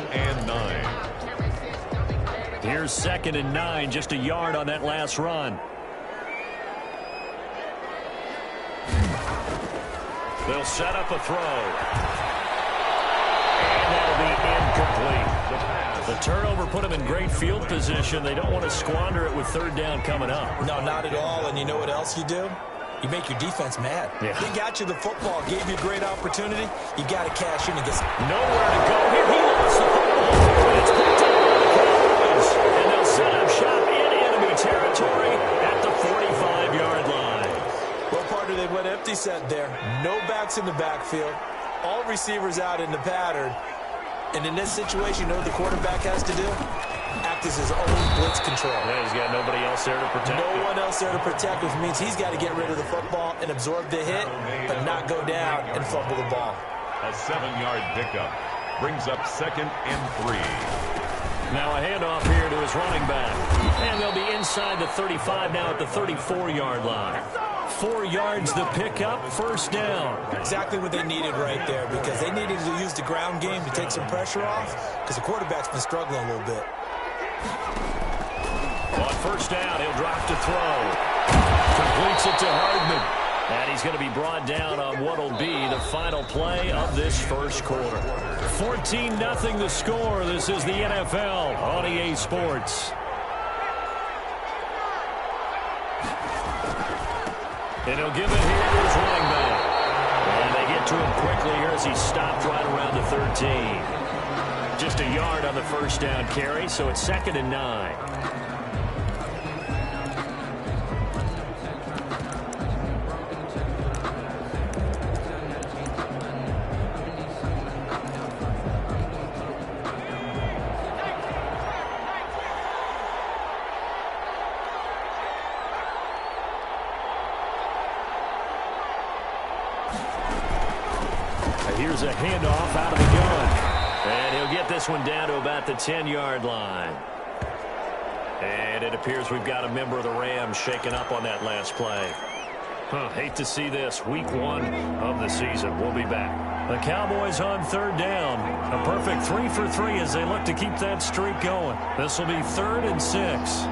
and 9. Here's 2nd and 9, just a yard on that last run. They'll set up a throw. And that'll be incomplete. The turnover put them in great field position. They don't want to squander it with 3rd down coming up. No, not at all. And you know what else you do? You make your defense mad. Yeah. They got you the football, gave you a great opportunity. You got to cash in and get nowhere to go here. He lost the football. It's picked up by the Cowboys. And they'll set up shop in enemy territory at the 45-yard line. Well, partner, they went empty set there. No backs in the backfield. All receivers out in the pattern. And in this situation, you know what the quarterback has to do? Act as his own blitz control. Yeah, he's got nobody else there to protect him. No one else there to protect, which means he's got to get rid of the football and absorb the hit, but not go down and fumble the ball. A 7-yard pickup brings up 2nd and 3. Now a handoff here to his running back. And they'll be inside the 35 now at the 34-yard line. 4 yards the pickup, 1st down. Exactly what they needed right there, because they needed to use the ground game to take some pressure off, because the quarterback's been struggling a little bit. On 1st down, he'll drop to throw. Completes it to Hardman. And he's going to be brought down on what will be the final play of this 1st quarter. 14-0 the score. This is the NFL on EA Sports. And he'll give it here to his running back. And they get to him quickly here as he stopped right around the 13. Just a yard on the 1st down carry, so it's 2nd and 9. Here's a handoff out of the gun. And he'll get this one down to about the 10-yard line. And it appears we've got a member of the Rams shaken up on that last play. Hate to see this. Week 1 of the season. We'll be back. The Cowboys on 3rd down. A perfect 3 for 3 as they look to keep that streak going. This will be 3rd and 6.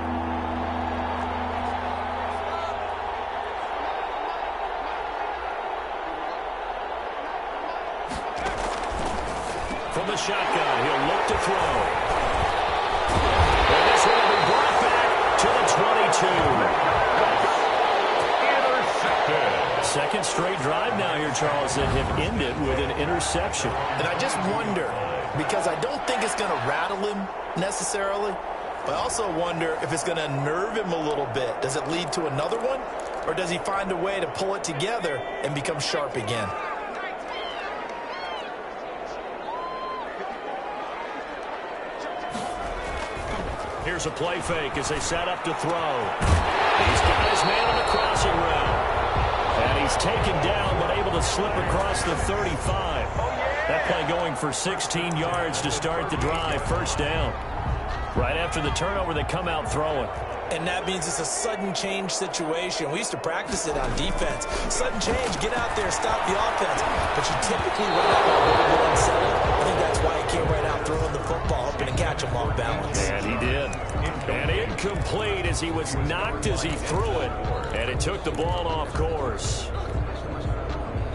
From the shotgun, he'll look to throw. And this one will be brought back to the 22. Intercepted. 2nd straight drive now here, Charles, that have ended with an interception. And I just wonder, because I don't think it's going to rattle him necessarily, but I also wonder if it's going to unnerve him a little bit. Does it lead to another one? Or does he find a way to pull it together and become sharp again? Here's a play fake as they set up to throw. He's got his man on the crossing route. And he's taken down but able to slip across the 35. That play going for 16 yards to start the drive. 1st down. Right after the turnover, they come out throwing. And that means it's a sudden change situation. We used to practice it on defense. Sudden change, get out there, stop the offense. But you typically run out a little bit unsettled. I think that's why he came right out throwing the football, hoping to catch him off balance. And he did. And incomplete as he was knocked as he threw it. And it took the ball off course.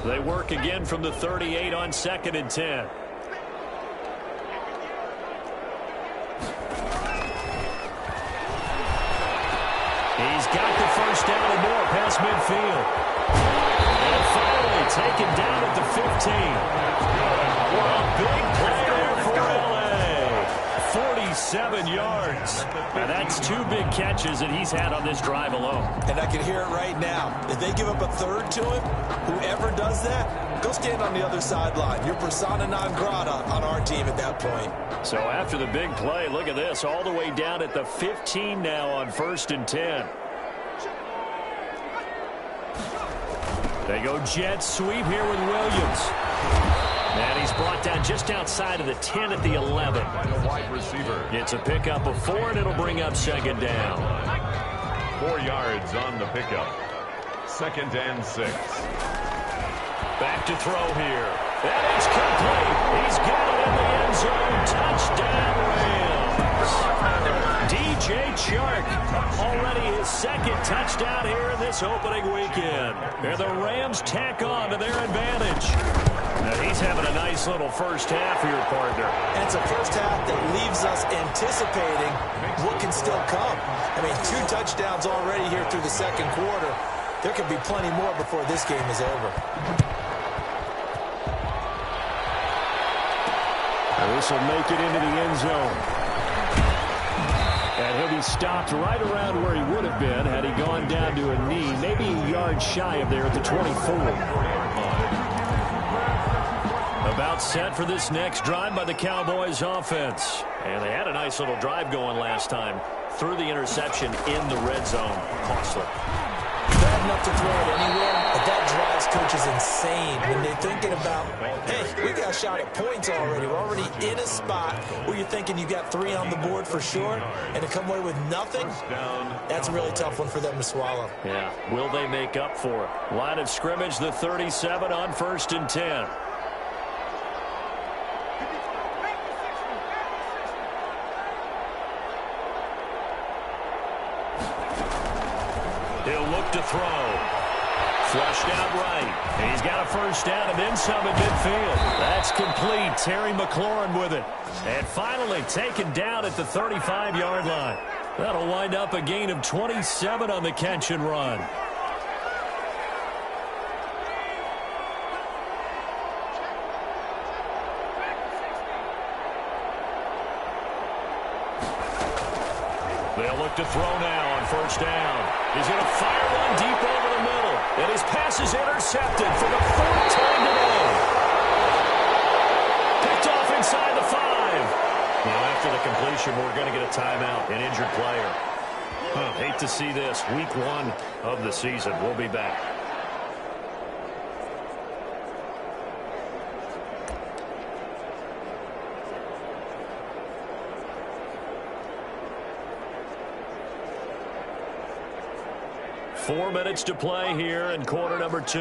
They work again from the 38 on 2nd and 10. He's got the 1st down and more past midfield. And finally taken down at the 15. What a big play there for L.A. 47 yards. Now that's 2 big catches that he's had on this drive alone. And I can hear it right now. If they give up a 3rd to him, whoever does that, go stand on the other sideline. You're persona non grata on our team at that point. So after the big play, look at this, all the way down at the 15 now on 1st and 10. They go jet sweep here with Williams. And he's brought down just outside of the 10 at the 11. Wide receiver. It's a pickup of 4, and it'll bring up 2nd down. 4 yards on the pickup. 2nd and 6. Back to throw here. And it's complete. He's got it in the end end zone. Touchdown, Rams. DJ Chark, already his second touchdown here in this opening weekend. And the Rams tack on to their advantage. Now he's having a nice little first half here, partner. And it's a first half that leaves us anticipating what can still come. I mean, 2 touchdowns already here through the second quarter. There could be plenty more before this game is over. And this will make it into the end zone. And he'll be stopped right around where he would have been had he gone down to a knee, maybe a yard shy of there at the 24. About set for this next drive by the Cowboys offense. And they had a nice little drive going last time. Threw the interception in the red zone. Costly. Bad enough to throw it anywhere, but that drives coaches insane when they're thinking about, hey, we got a shot at points already. We're already in a spot where you're thinking you got 3 on the board for sure, and to come away with nothing, that's a really tough one for them to swallow. Yeah, will they make up for it? Line of scrimmage, the 37 on 1st and 10. He'll look to throw. Flushed out right. And he's got a first down and then some at midfield. That's complete. Terry McLaurin with it. And finally taken down at the 35-yard line. That'll wind up a gain of 27 on the catch and run. They'll look to throw now on first down. He's going to fire one deep over the middle. And his pass is intercepted for the 4th time today. Picked off inside the 5. Now after the completion, we're going to get a timeout, an injured player. Hate to see this. Week 1 of the season. We'll be back. Four minutes to play here in quarter number 2.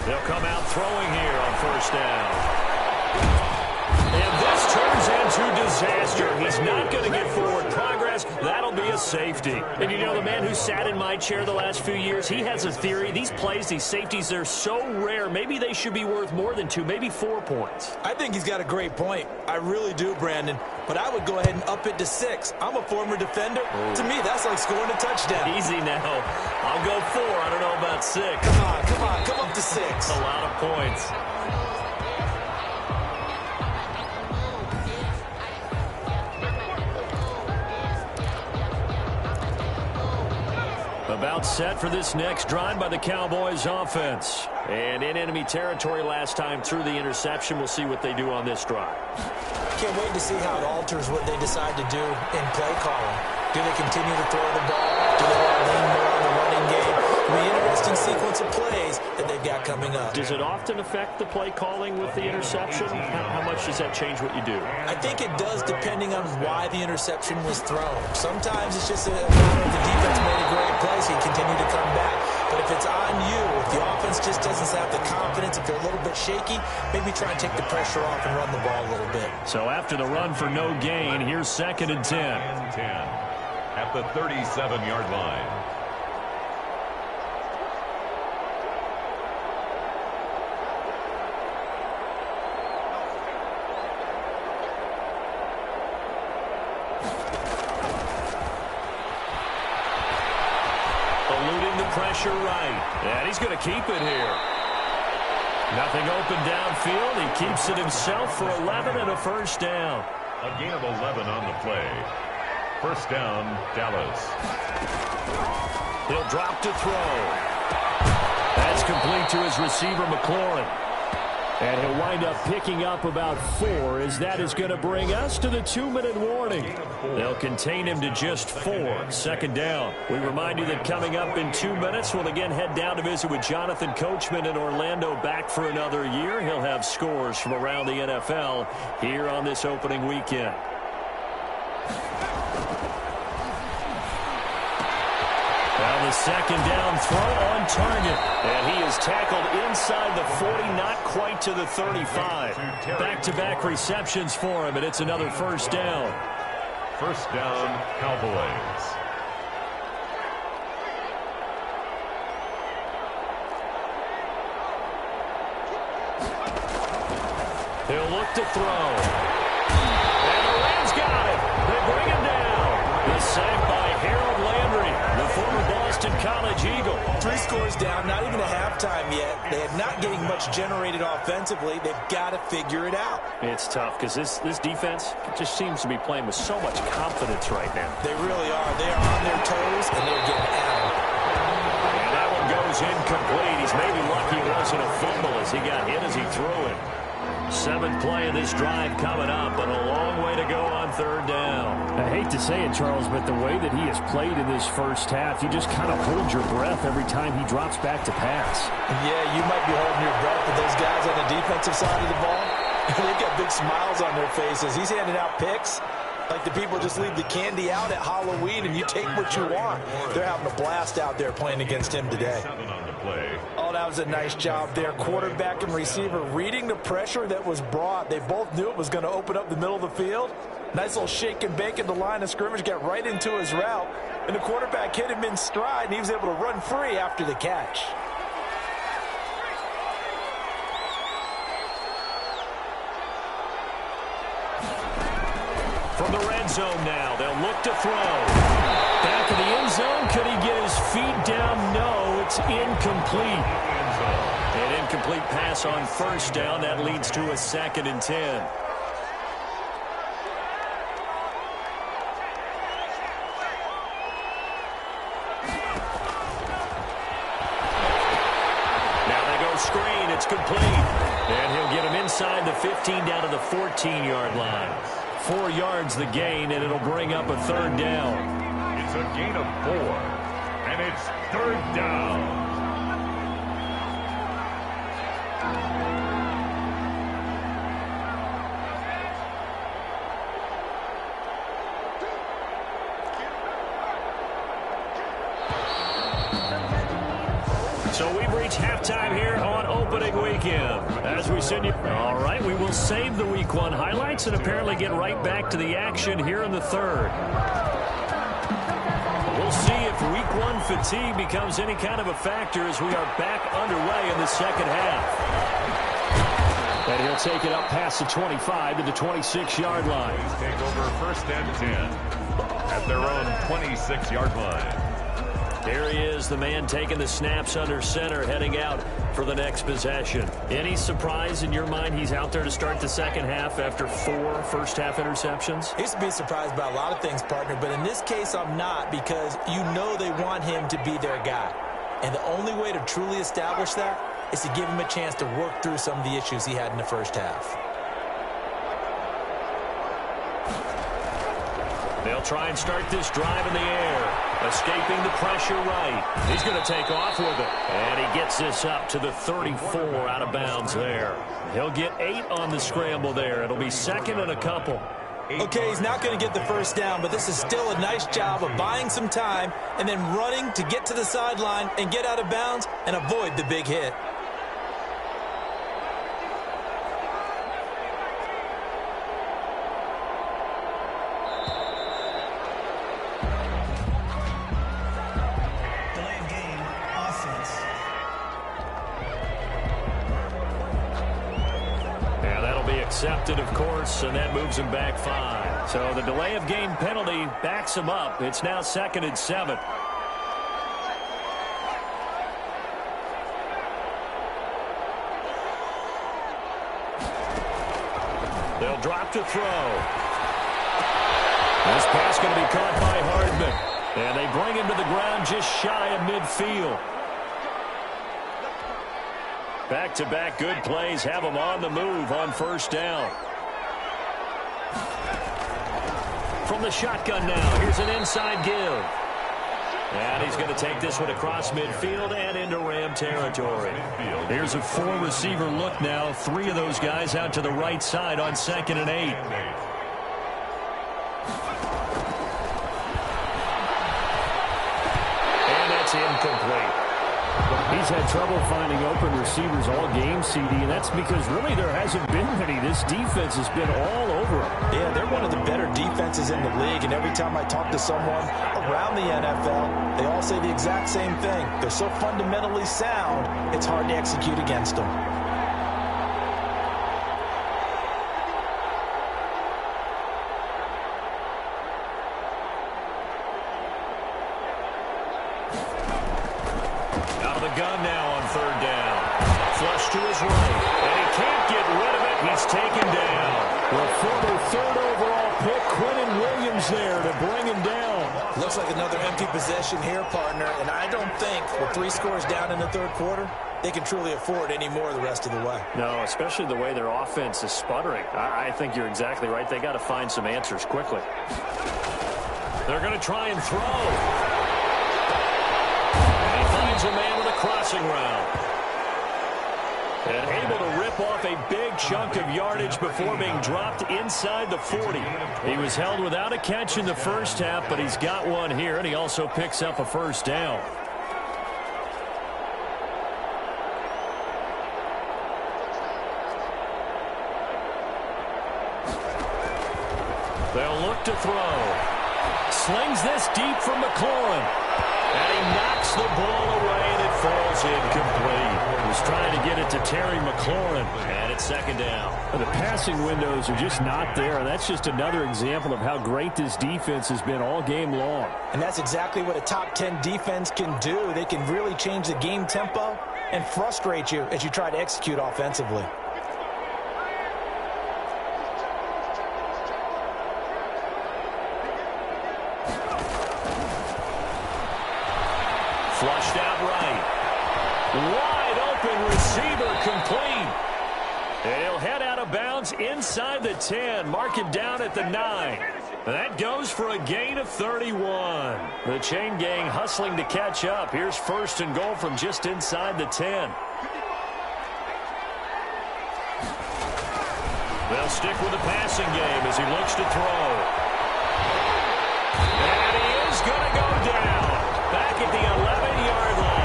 They'll come out throwing here on first down. And this turns into disaster. He's not going to get forward progress. That'll be a safety. And you know, the man who sat in my chair the last few years, he has a theory. These plays, these safeties, they're so rare. Maybe they should be worth more than 2, maybe 4 points. I think he's got a great point. I really do, Brandon. But I would go ahead and up it to 6. I'm a former defender. To me, that's like scoring a touchdown. Easy now. I'll go 4. I don't know about 6. Come up to 6. A lot of points. About set for this next drive by the Cowboys offense. And in enemy territory last time through the interception. We'll see what they do on this drive. Can't wait to see how it alters what they decide to do in play calling. Do they continue to throw the ball? Do they want to lean more on the running game? It'll be an interesting sequence of plays that they've got coming up. Does it often affect the play calling with the interception? How much does that change what you do? I think it does depending on why the interception was thrown. Sometimes it's just a matter of the defense made a great play, so you continue to come back. But if it's on you, if the offense just doesn't have the confidence, if they're a little bit shaky, maybe try and take the pressure off and run the ball a little bit. So after the run for no gain, here's 2nd and 10. At the 37-yard line. Eluding the pressure right. And he's going to keep it here. Nothing open downfield. He keeps it himself for 11 and a first down. A gain of 11 on the play. First down, Dallas. He'll drop to throw. That's complete to his receiver, McLaurin. And he'll wind up picking up about 4, as that is going to bring us to the 2-minute warning. They'll contain him to just 4. 2nd down. We remind you that coming up in 2 minutes, we'll again head down to visit with Jonathan Coachman in Orlando, back for another year. He'll have scores from around the NFL here on this opening weekend. Now the second down throw on target. And he is tackled inside the 40, not quite to the 35. Back-to-back receptions for him, and it's another first down. First down, Cowboys. He'll look to throw. And the Rams got it. They bring him down. The sack by Harold Landry, the former Boston College Eagle. 3 scores down, not even a halftime yet. They are not getting much generated offensively. They've got to figure it out. It's tough because this defense just seems to be playing with so much confidence right now. They really are. They are on their toes, and they're getting at them. And that one goes incomplete. He's maybe lucky it wasn't a fumble as he got hit as he threw it. 7th play of this drive coming up, but a long way to go on third down. I hate to say it, Charles, but the way that he has played in this first half, you just kind of hold your breath every time he drops back to pass. Yeah, you might be holding your breath, but those guys on the defensive side of the ball, they've got big smiles on their faces. He's handing out picks like the people just leave the candy out at Halloween and you take what you want. They're having a blast out there playing against him today. 7 on the play. Oh, that was a nice job there. Quarterback and receiver reading the pressure that was brought. They both knew it was going to open up the middle of the field. Nice little shake and bake at the line of scrimmage, got right into his route. And the quarterback hit him in stride, and he was able to run free after the catch. From the red zone now, they'll look to throw. Back in the end zone, could he get his feet down? No, it's incomplete. An incomplete pass on first down. That leads to a 2nd and 10. Now they go screen. It's complete. And he'll get him inside the 15 down to the 14-yard line. 4 yards the gain, and it'll bring up a third down. It's a gain of 4, and it's third down. So we've reached halftime here on opening weekend. As we send you... All right, we will save the Week 1 highlights and apparently get right back to the action here in the third. We'll see if Week 1 fatigue becomes any kind of a factor as we are back underway in the second half. And he'll take it up past the 25 to the 26-yard line. Take over first and 10 at their own 26-yard line. There he is, the man taking the snaps under center, heading out for the next possession. Any surprise in your mind he's out there to start the second half after 4 first-half interceptions? I used to be surprised by a lot of things, partner, but in this case I'm not, because you know they want him to be their guy. And the only way to truly establish that is to give him a chance to work through some of the issues he had in the first half. They'll try and start this drive in the air. Escaping the pressure right. He's going to take off with it. And he gets this up to the 34 out of bounds there. He'll get 8 on the scramble there. It'll be 2nd and a couple. Okay, he's not going to get the first down, but this is still a nice job of buying some time and then running to get to the sideline and get out of bounds and avoid the big hit. Accepted, of course, and that moves him back 5. So the delay of game penalty backs him up. It's now 2nd and 7. They'll drop to throw. This pass going to be caught by Hardman. And they bring him to the ground just shy of midfield. Back-to-back good plays have him on the move on first down. From the shotgun now, here's an inside give. And he's going to take this one across midfield and into Ram territory. Here's a 4-receiver look now. 3 of those guys out to the right side on 2nd and 8. And that's he's had trouble finding open receivers all game, CD, and that's because really there hasn't been many. This defense has been all over him. Yeah, they're one of the better defenses in the league, and every time I talk to someone around the NFL, they all say the exact same thing. They're so fundamentally sound, it's hard to execute against them. Gun now on third down. Flush to his right, and he can't get rid of it. He's taken down. The former third overall pick, Quinnen Williams there to bring him down. Looks like another empty possession here, partner, and I don't think with 3 scores down in the third quarter, they can truly afford any more the rest of the way. No, especially the way their offense is sputtering. I think you're exactly right. They got to find some answers quickly. They're going to try and throw. A man with a crossing route. And able to rip off a big chunk of yardage before being dropped inside the 40. He was held without a catch in the first half, but he's got one here, and he also picks up a first down. They'll look to throw. Slings this deep from McLaurin. And he knocks the ball away, and it falls incomplete. He was trying to get it to Terry McLaurin, and it's second down. The passing windows are just not there, and that's just another example of how great this defense has been all game long. And that's exactly what a top 10 defense can do. They can really change the game tempo and frustrate you as you try to execute offensively. Flushed out right. Wide open receiver complete. And he'll head out of bounds inside the 10. Mark it down at the 9. That goes for a gain of 31. The chain gang hustling to catch up. Here's first and goal from just inside the 10. They'll stick with the passing game as he looks to throw. And he is going to go down. Back at the 11-yard line.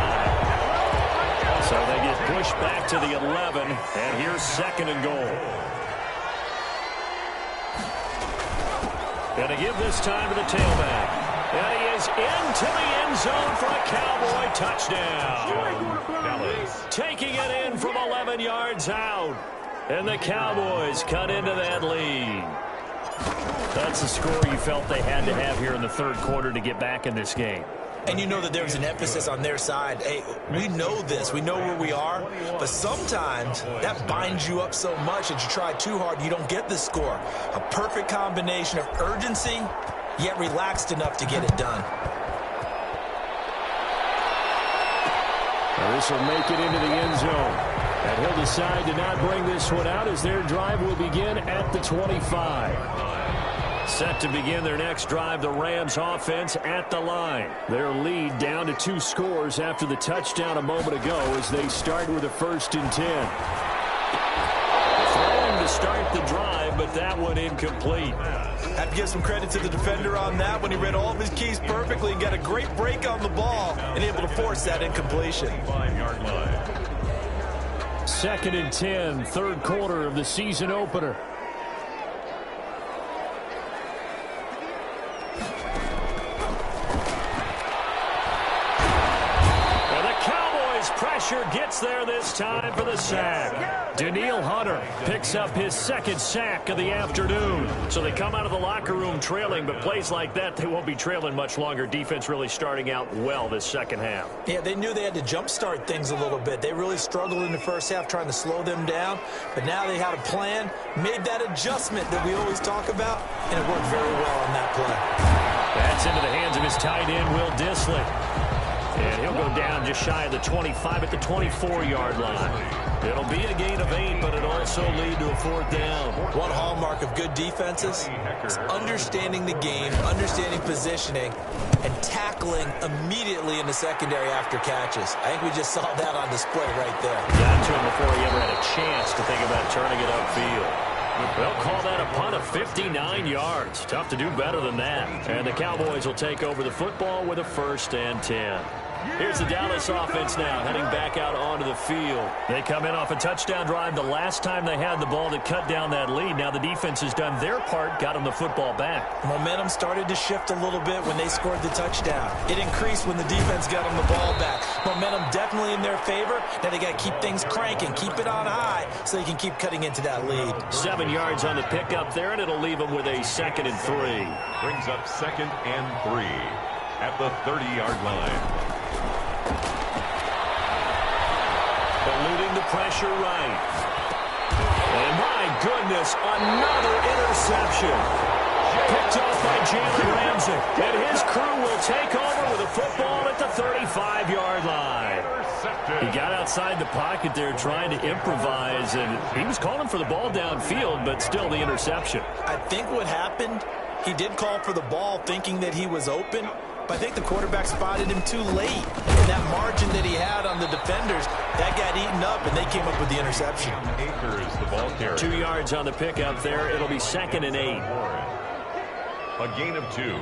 So they get pushed back to the 11, and here's second and goal. Going to give this time to the tailback. And he is into the end zone for a Cowboy touchdown. Taking it in from 11 yards out. And the Cowboys cut into that lead. That's the score you felt they had to have here in the third quarter to get back in this game. And you know that there was an emphasis on their side. Hey, we know this. We know where we are. But sometimes that binds you up so much that you try too hard, you don't get the score. A perfect combination of urgency, yet relaxed enough to get it done. Well, this will make it into the end zone. And he'll decide to not bring this one out as their drive will begin at the 25. Set to begin their next drive, the Rams offense at the line. Their lead down to 2 scores after the touchdown a moment ago as they start with a 1st and 10. Throwing to start the drive, but that one incomplete. Have to give some credit to the defender on that when he read all of his keys perfectly and got a great break on the ball and able to force that incompletion. 5-yard line. 2nd and 10, third quarter of the season opener. Pressure gets there this time for the sack. Daniil Hunter picks up his 2nd sack of the afternoon. So they come out of the locker room trailing, but plays like that, they won't be trailing much longer. Defense really starting out well this second half. Yeah, they knew they had to jumpstart things a little bit. They really struggled in the first half trying to slow them down, but now they had a plan, made that adjustment that we always talk about, and it worked very well on that play. That's into the hands of his tight end, Will Dissly. And he'll go down just shy of the 25 at the 24-yard line. It'll be a gain of 8, but it'll also lead to a 4th down. One hallmark of good defenses is understanding the game, understanding positioning, and tackling immediately in the secondary after catches. I think we just saw that on display right there. Got to him before he ever had a chance to think about turning it upfield. They'll call that a punt of 59 yards. Tough to do better than that. And the Cowboys will take over the football with a 1st and 10. Here's the Dallas offense now, heading back out onto the field. They come in off a touchdown drive the last time they had the ball to cut down that lead. Now the defense has done their part, got them the football back. Momentum started to shift a little bit when they scored the touchdown. It increased when the defense got them the ball back. Momentum definitely in their favor. Now they got to keep things cranking, keep it on high so they can keep cutting into that lead. 7 yards on the pickup there, and it'll leave them with a 2nd and 3. Brings up 2nd and 3 at the 30-yard line. Eluding the pressure right. And my goodness, another interception. Picked off by Jalen Ramsey. And his crew will take over with a football at the 35-yard line. He got outside the pocket there trying to improvise, and he was calling for the ball downfield, but still the interception. I think what happened, he did call for the ball thinking that he was open, but I think the quarterback spotted him too late. And that margin that he had on the defenders, that got eaten up, and they came up with the interception. Akers, the ball carrier. 2 yards on the pickup there. It'll be 2nd and 8. A gain of 2.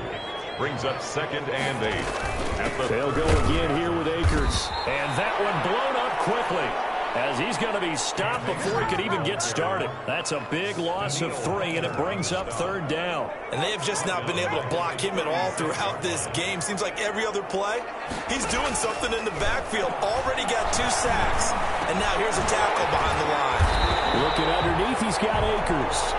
Brings up 2nd and 8. They'll go again here with Akers. And that one blown up quickly, as he's going to be stopped before he could even get started. That's a big loss of 3, and it brings up 3rd down. And they have just not been able to block him at all throughout this game. Seems like every other play, he's doing something in the backfield. Already got 2 sacks, and now here's a tackle behind the line. Looking underneath, he's got Akers.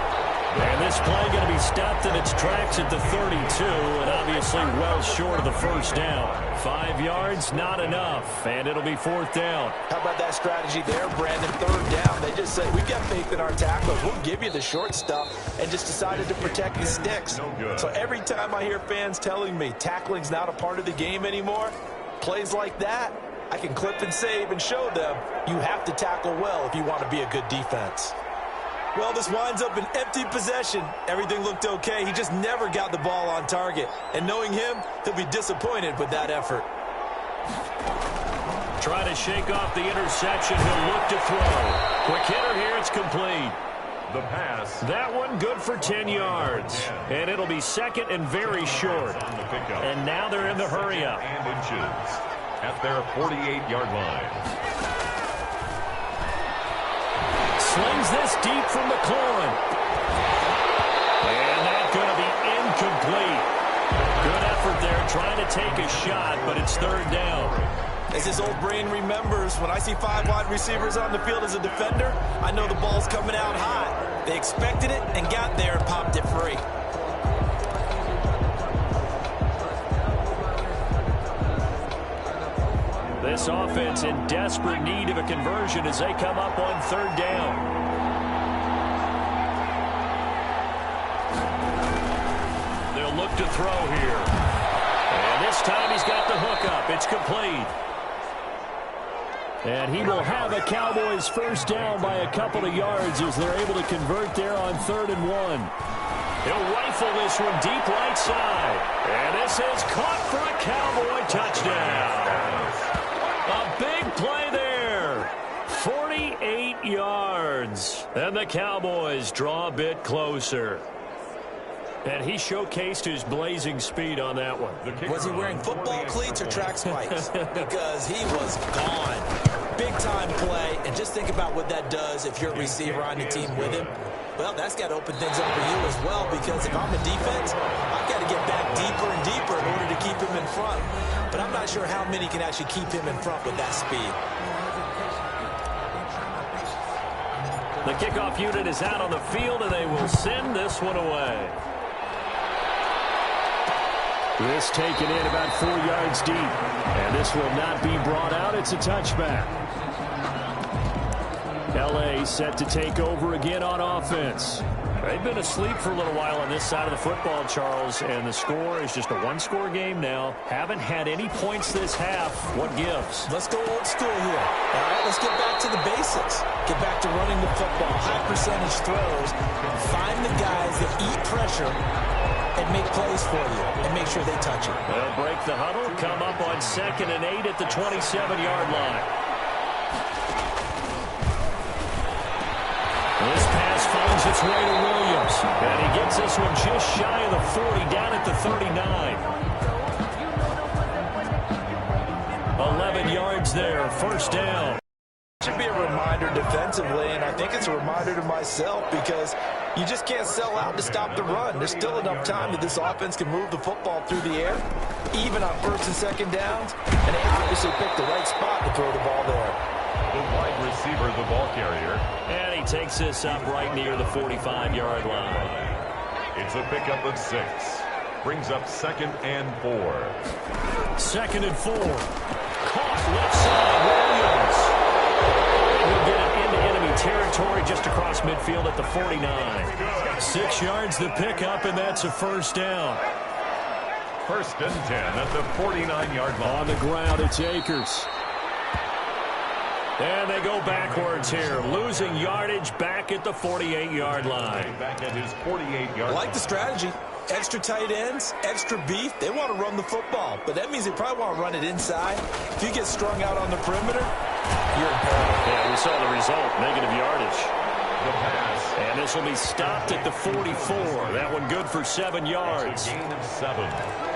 And this play going to be stopped in its tracks at the 32, and obviously well short of the 1st down. 5 yards, not enough, and it'll be 4th down. How about that strategy there, Brandon? 3rd down. They just said, we've got faith in our tacklers. We'll give you the short stuff, and just decided to protect the sticks. So every time I hear fans telling me tackling's not a part of the game anymore, plays like that, I can clip and save and show them you have to tackle well if you want to be a good defense. Well, this winds up an empty possession. Everything looked okay. He just never got the ball on target. And knowing him, he'll be disappointed with that effort. Try to shake off the interception. He'll look to throw. Quick hitter here. It's complete. The pass. That one good for 10 yards. And it'll be 2nd and very short. And now they're in the hurry up. And inches at their 48-yard line. Slings this deep from McLaurin. And that's going to be incomplete. Good effort there trying to take a shot, but it's 3rd down. As his old brain remembers, when I see 5 wide receivers on the field as a defender, I know the ball's coming out hot. They expected it and got there and popped it free. This offense in desperate need of a conversion as they come up on 3rd down. They'll look to throw here. And this time he's got the hook up. It's complete. And he will have a Cowboys 1st down by a couple of yards as they're able to convert there on 3rd and 1. He'll rifle this one deep right side. And this is caught for a Cowboy touchdown. A big play there. 48 yards. And the Cowboys draw a bit closer. And he showcased his blazing speed on that one. Was he wearing football cleats or track spikes? Because he was gone. Big-time play. And just think about what that does if you're a receiver on the team with him. Well, that's got to open things up for you as well, because if I'm a defense, I've got to get back deeper and deeper in order to keep him in front. But I'm not sure how many can actually keep him in front with that speed. The kickoff unit is out on the field, and they will send this one away. This taken in about 4 yards deep. And this will not be brought out. It's a touchback. L.A. set to take over again on offense. They've been asleep for a little while on this side of the football, Charles, and the score is just a one-score game now. Haven't had any points this half. What gives? Let's go old school here. All right, let's get back to the basics. Get back to running the football, high percentage throws. Find the guys that eat pressure and make plays for you and make sure they touch it. They'll break the huddle, come up on 2nd and 8 at the 27-yard line. This pass finds its way to Williams. And he gets this one just shy of the 40, down at the 39. 11 yards there, first down. Should be a reminder defensively, and I think it's a reminder to myself because you just can't sell out to stop the run. There's still enough time that this offense can move the football through the air, even on first and second downs, and they obviously picked the right spot to throw the ball there. The wide receiver, the ball carrier. And he takes this up right near the 45-yard line. It's a pickup of 6. Brings up 2nd and 4. 2nd and 4. Caught left side, Williams. He'll get it into enemy territory just across midfield at the 49. 6 yards the pickup, and that's a first down. 1st and 10 at the 49-yard line. On the ground, it's Akers. And they go backwards here, losing yardage back at the 48-yard line. Back at his 48-yard I like the strategy. Extra tight ends, extra beef. They want to run the football, but that means they probably want to run it inside. If you get strung out on the perimeter, you're in peril. Yeah, we saw the result, negative yardage. The pass. And this will be stopped at the 44. That one good for 7 yards. Gain of 7.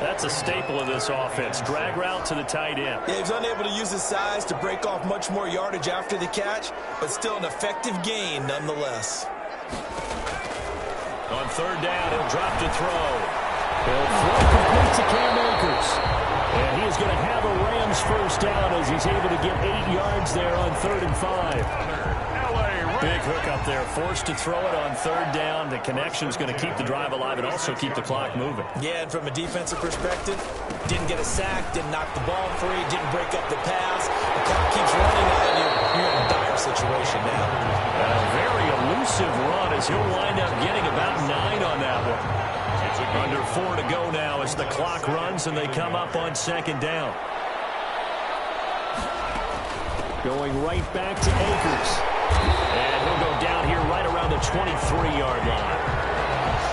That's a staple of this offense. Drag route to the tight end. Yeah, he's unable to use his size to break off much more yardage after the catch, but still an effective gain nonetheless. On 3rd down, he'll drop to throw. He'll throw complete to Cam Akers. And he is going to have a Rams first down as he's able to get 8 yards there on 3rd and 5. Big hook up there, forced to throw it on 3rd down. The connection's going to keep the drive alive and also keep the clock moving. Yeah, and from a defensive perspective, didn't get a sack, didn't knock the ball free, didn't break up the pass. The clock keeps running on you. You're in a dire situation now. A very elusive run as he'll wind up getting about 9 on that one. It's under 4 to go now as the clock runs and they come up on 2nd down. Going right back to Akers. And he'll go down here right around the 23-yard line.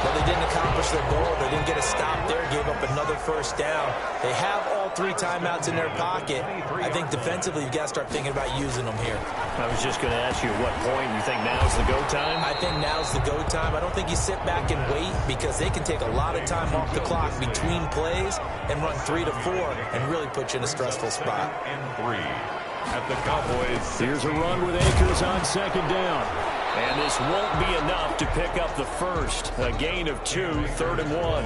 Well, they didn't accomplish their goal. They didn't get a stop there, gave up another first down. They have all 3 timeouts in their pocket. I think defensively you've got to start thinking about using them here. I was just going to ask you at what point you think now's the go time? I think now's the go time. I don't think you sit back and wait because they can take a lot of time off the clock between plays and run 3 to 4 and really put you in a stressful spot. And 3. At the Cowboys. Here's a run with Akers on 2nd down. And this won't be enough to pick up the first. A gain of 2, 3rd and 1.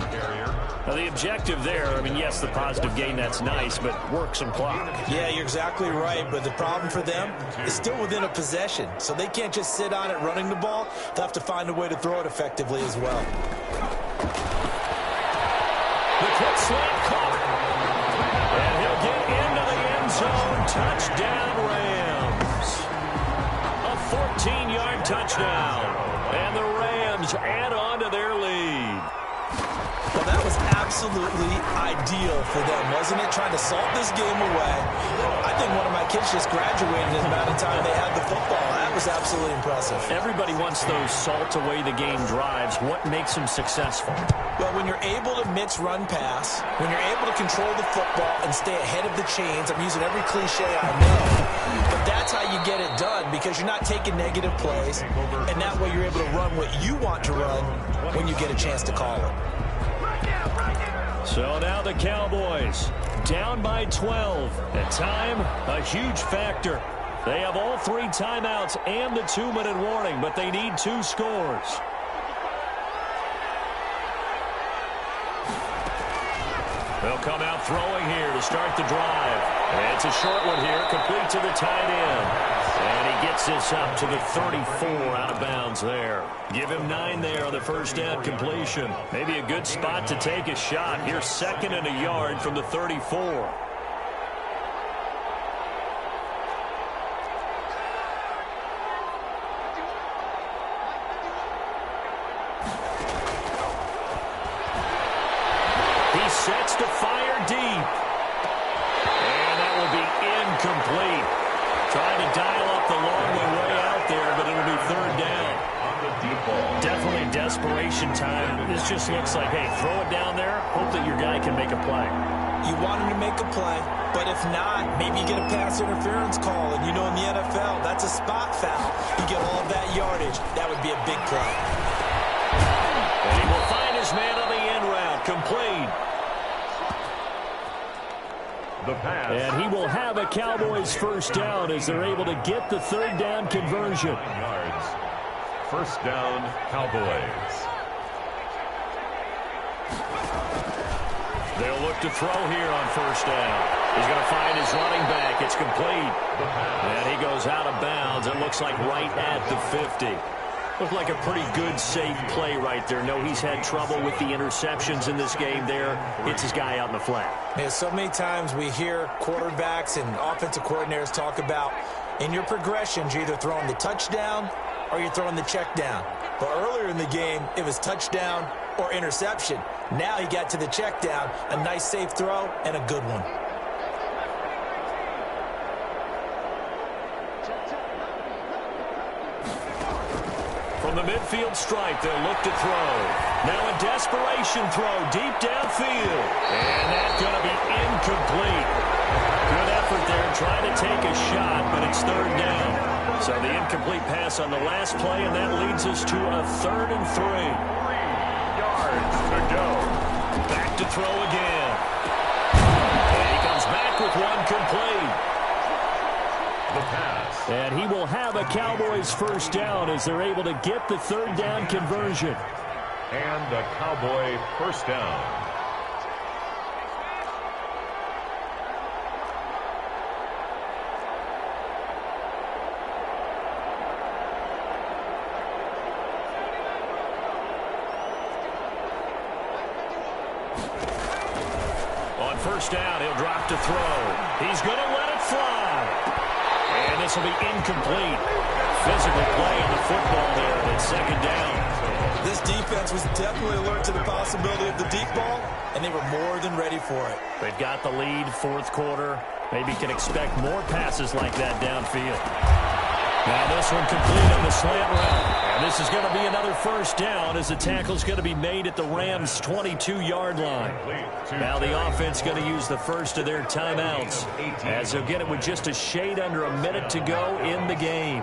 Now the objective there, I mean, yes, the positive gain, that's nice, but work some clock. Yeah, you're exactly right, but the problem for them is still within a possession, so they can't just sit on it running the ball. They'll have to find a way to throw it effectively as well. The quick slant caught. And he'll get into the end zone. Touchdown, Rams. A 14-yard touchdown. And the Rams add on to their lead. Well, that was absolutely ideal for them, wasn't it? Trying to salt this game away. I think one of my kids just graduated in the amount of time they had the football. That was absolutely impressive. Everybody wants those salt away the game drives. What makes them successful? Well, when you're able to mix run pass, when you're able to control the football and stay ahead of the chains, I'm using every cliche I know, but that's how you get it done because you're not taking negative plays, and that way you're able to run what you want to run when you get a chance to call it. So now the Cowboys down by 12. At time, a huge factor. They have all 3 timeouts and the 2-minute warning, but they need 2 scores. They'll come out throwing here to start the drive. And it's a short one here, complete to the tight end. And he gets this up to the 34 out of bounds there. Give him 9 there on the first down completion. Maybe a good spot to take a shot. Here's 2nd and a yard from the 34. He sets to fire deep. And that will be incomplete. Trying to dial up the long way out there, but it'll be 3rd down. Definitely desperation time. This just looks like, hey, throw it down there, hope that your guy can make a play. You want him to make a play, but if not, maybe you get a pass interference call, and you know in the NFL, that's a spot foul. You get all of that yardage. That would be a big play. And he will find his man on the end route, complete. The pass. And he will have a Cowboys first down as they're able to get the third down conversion. Yards. First down, Cowboys. They'll look to throw here on first down. He's going to find his running back. It's complete. And he goes out of bounds. It looks like right at the 50. Looked like a pretty good, safe play right there. No, he's had trouble with the interceptions in this game there. Hits his guy out in the flat. Yeah, so many times we hear quarterbacks and offensive coordinators talk about in your progressions, you're either throwing the touchdown or you're throwing the check down. But earlier in the game, it was touchdown or interception. Now he got to the check down, a nice safe throw and a good one. From the midfield stripe, they'll look to throw. Now a desperation throw deep downfield. And that's going to be incomplete. Good effort there trying to take a shot, but it's third down. So the incomplete pass on the last play, and that leads us to a 3rd and 3. 3 yards to go. Back to throw again. And he comes back with one complete. The pass. And he will have a Cowboys first down as they're able to get the third down conversion. And a Cowboy first down. On first down, he'll drop to throw. He's going to let it fly. And this will be incomplete. Physical play in the football there, and it's second down. This defense was definitely alert to the possibility of the deep ball, and they were more than ready for it. They've got the lead, fourth quarter. Maybe can expect more passes like that downfield. Now this one complete on the slant route. And this is going to be another first down as the tackle's going to be made at the Rams' 22-yard line. Now the offense going to use the first of their timeouts as they'll get it with just a shade under a minute to go in the game.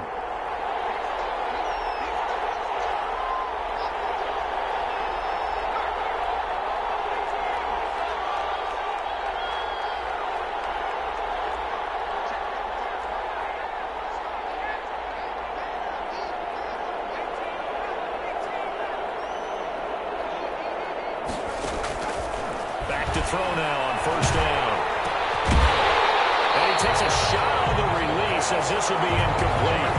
Throw now on first down. And he takes a shot on the release as this will be incomplete.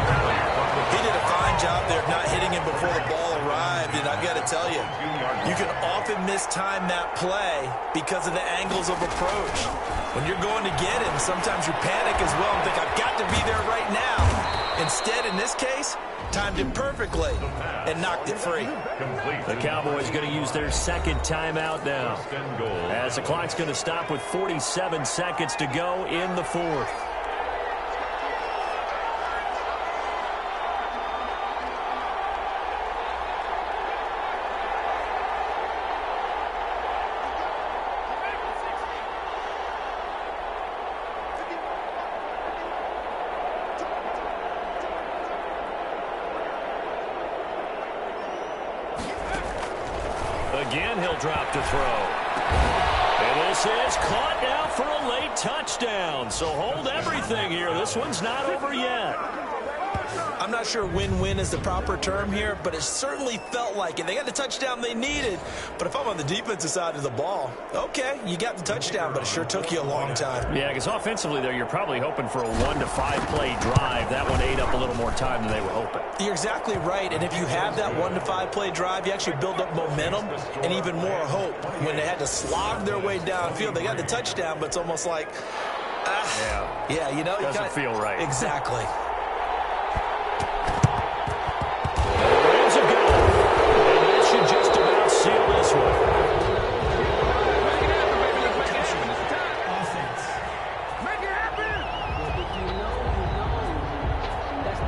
He did a fine job there of not hitting him before the ball arrived, and I've got to tell you, you can often mistime that play because of the angles of approach. When you're going to get him, sometimes you panic as well and think, I've got to be there right now. Instead, in this case, timed it perfectly and knocked it free. The Cowboys going to use their second timeout now as the clock's going to stop with 47 seconds to go in the fourth. Again, he'll drop to throw. And this is caught now for a late touchdown. So hold everything here. This one's not over yet. I'm not sure win-win is the proper term here, but it certainly felt like it. They got the touchdown they needed, but if I'm on the defensive side of the ball, okay, you got the touchdown, but it sure took you a long time. Yeah, because offensively there, you're probably hoping for a 1 to 5 play drive. That one ate up a little more time than they were hoping. You're exactly right, and if you have that 1 to 5 play drive, you actually build up momentum and even more hope. When they had to slog their way downfield, they got the touchdown, but it's almost like, yeah, you know, doesn't feel right. Exactly. Just about seal this one.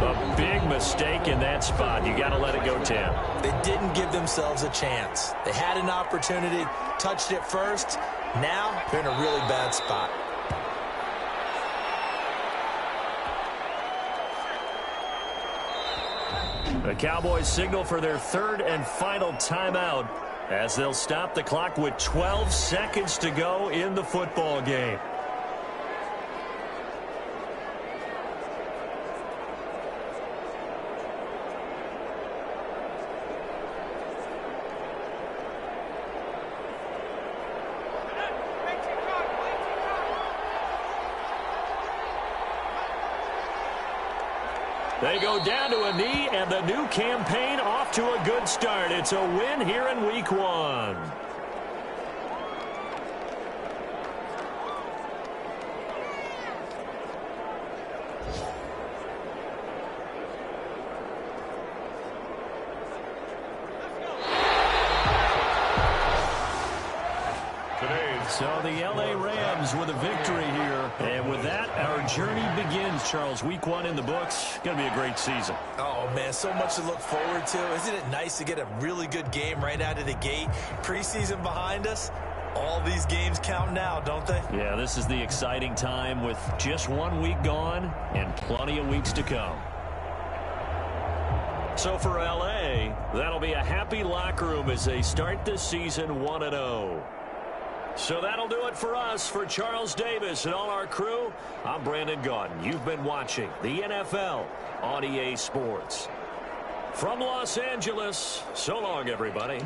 A big mistake in that spot. You got to let it go, Tim. They didn't give themselves a chance. They had an opportunity, touched it first. Now they're in a really bad spot. The Cowboys signal for their third and final timeout as they'll stop the clock with 12 seconds to go in the football game. They go down to a knee, and the new campaign off to a good start. It's a win here in Week 1. So the L.A. Rams with a victory here. And with that, our journey begins, Charles. Week 1 in the books. Going to be a great season. Oh, man, so much to look forward to. Isn't it nice to get a really good game right out of the gate? Preseason behind us. All these games count now, don't they? Yeah, this is the exciting time with just 1 week gone and plenty of weeks to come. So for L.A., that'll be a happy locker room as they start this season 1-0. So that'll do it for us. For Charles Davis and all our crew, I'm Brandon Gaudin. You've been watching the NFL on EA Sports. From Los Angeles, so long, everybody.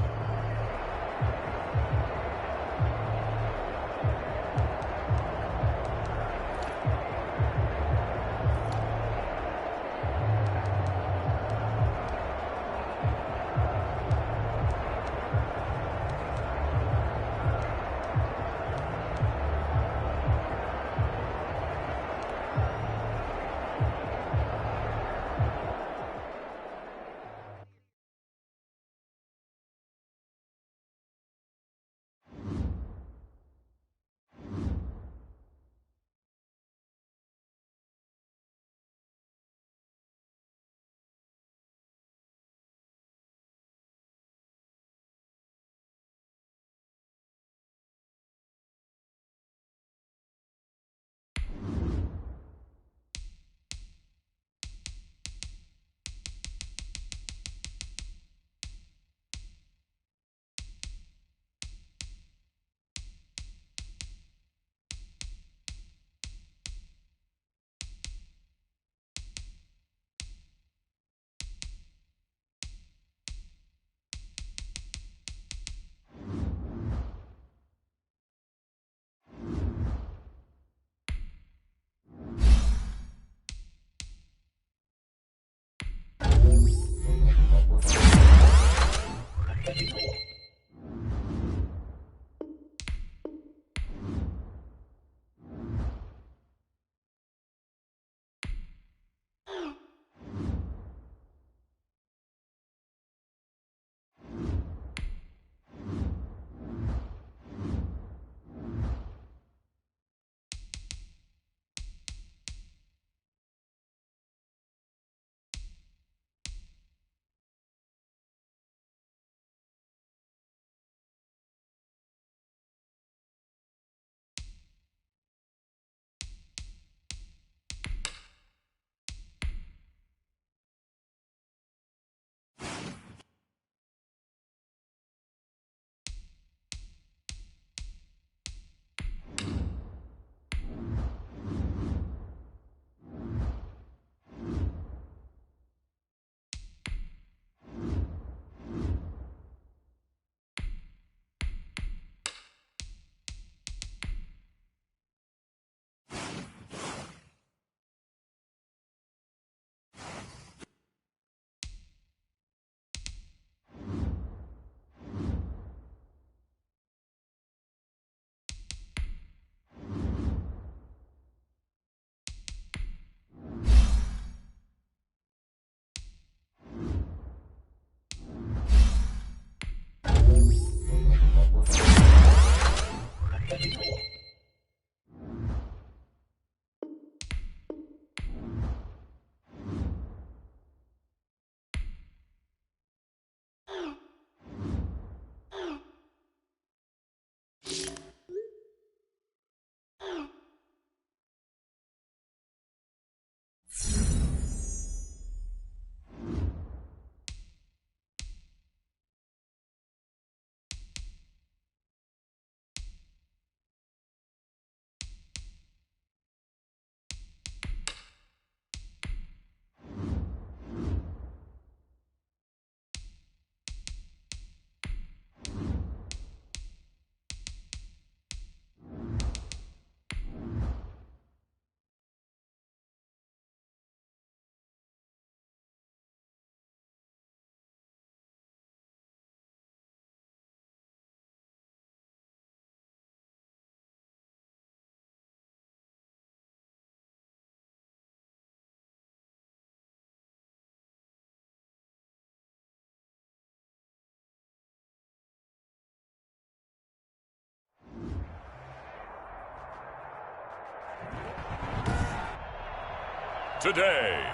today.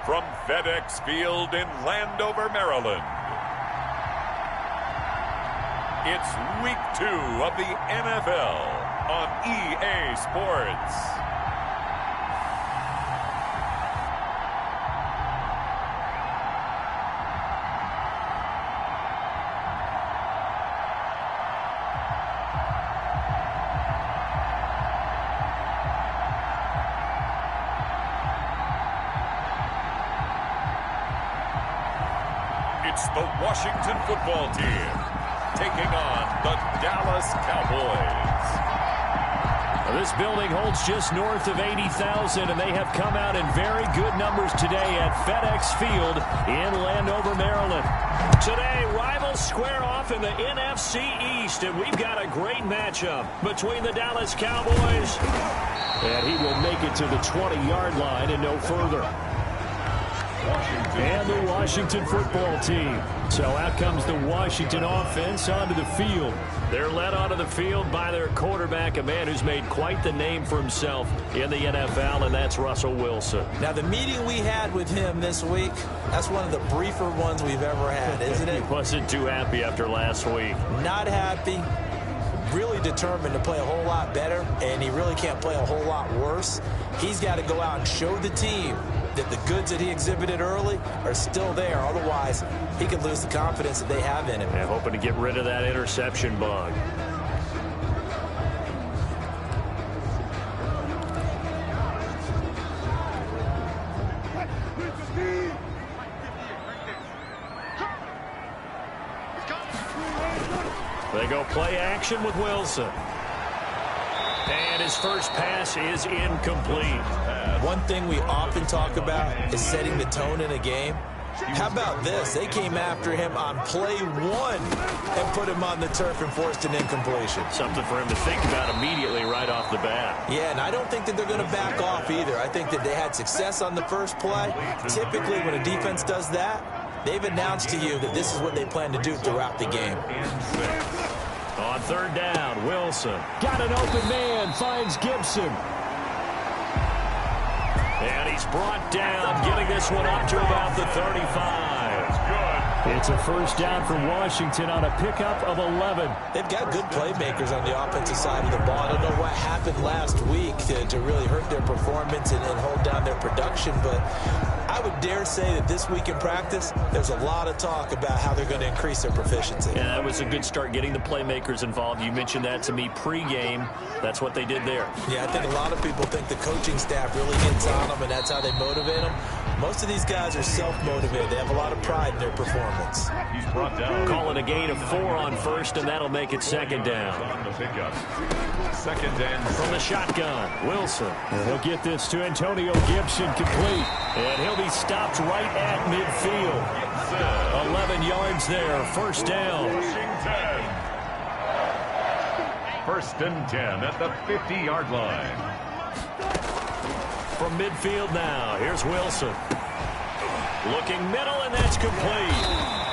From FedEx Field in Landover, Maryland, it's Week 2 of the NFL on EA Sports. It's the Washington football team taking on the Dallas Cowboys. Well, this building holds just north of 80,000, and they have come out in very good numbers today at FedEx Field in Landover, Maryland. Today, rivals square off in the NFC East, and we've got a great matchup between the Dallas Cowboys. And he will make it to the 20-yard line and no further. And the Washington football team. So out comes the Washington offense onto the field. They're led onto the field by their quarterback, a man who's made quite the name for himself in the NFL, and that's Russell Wilson. Now, the meeting we had with him this week, that's one of the briefer ones we've ever had, isn't it? He wasn't too happy after last week. Not happy. Really determined to play a whole lot better, and he really can't play a whole lot worse. He's got to go out and show the team that the goods that he exhibited early are still there. Otherwise, he could lose the confidence that they have in him. And hoping to get rid of that interception bug. They go play action with Wilson. And his first pass is incomplete. One thing we often talk about is setting the tone in a game. How about this? They came after him on play 1 and put him on the turf and forced an incompletion. Something for him to think about immediately right off the bat. Yeah, and I don't think that they're going to back off either. I think that they had success on the first play. Typically, when a defense does that, they've announced to you that this is what they plan to do throughout the game. On third down, Wilson. Got an open man, finds Gibson. And he's brought down, getting this one up to about the 35. It's a first down for Washington on a pickup of 11. They've got good playmakers on the offensive side of the ball. I don't know what happened last week to really hurt their performance and hold down their production, but I would dare say that this week in practice, there's a lot of talk about how they're going to increase their proficiency. Yeah, that was a good start getting the playmakers involved. You mentioned that to me pregame. That's what they did there. Yeah, I think a lot of people think the coaching staff really gets on them, and that's how they motivate them. Most of these guys are self-motivated. They have a lot of pride in their performance. He's brought down. Calling a gain of 4 on first, and that'll make it second down. Second and from the shotgun, Wilson. And he'll get this to Antonio Gibson complete. And he'll be stopped right at midfield. 11 yards there, first down. First and 10 at the 50-yard line. From midfield now, here's Wilson. Looking middle, and that's complete.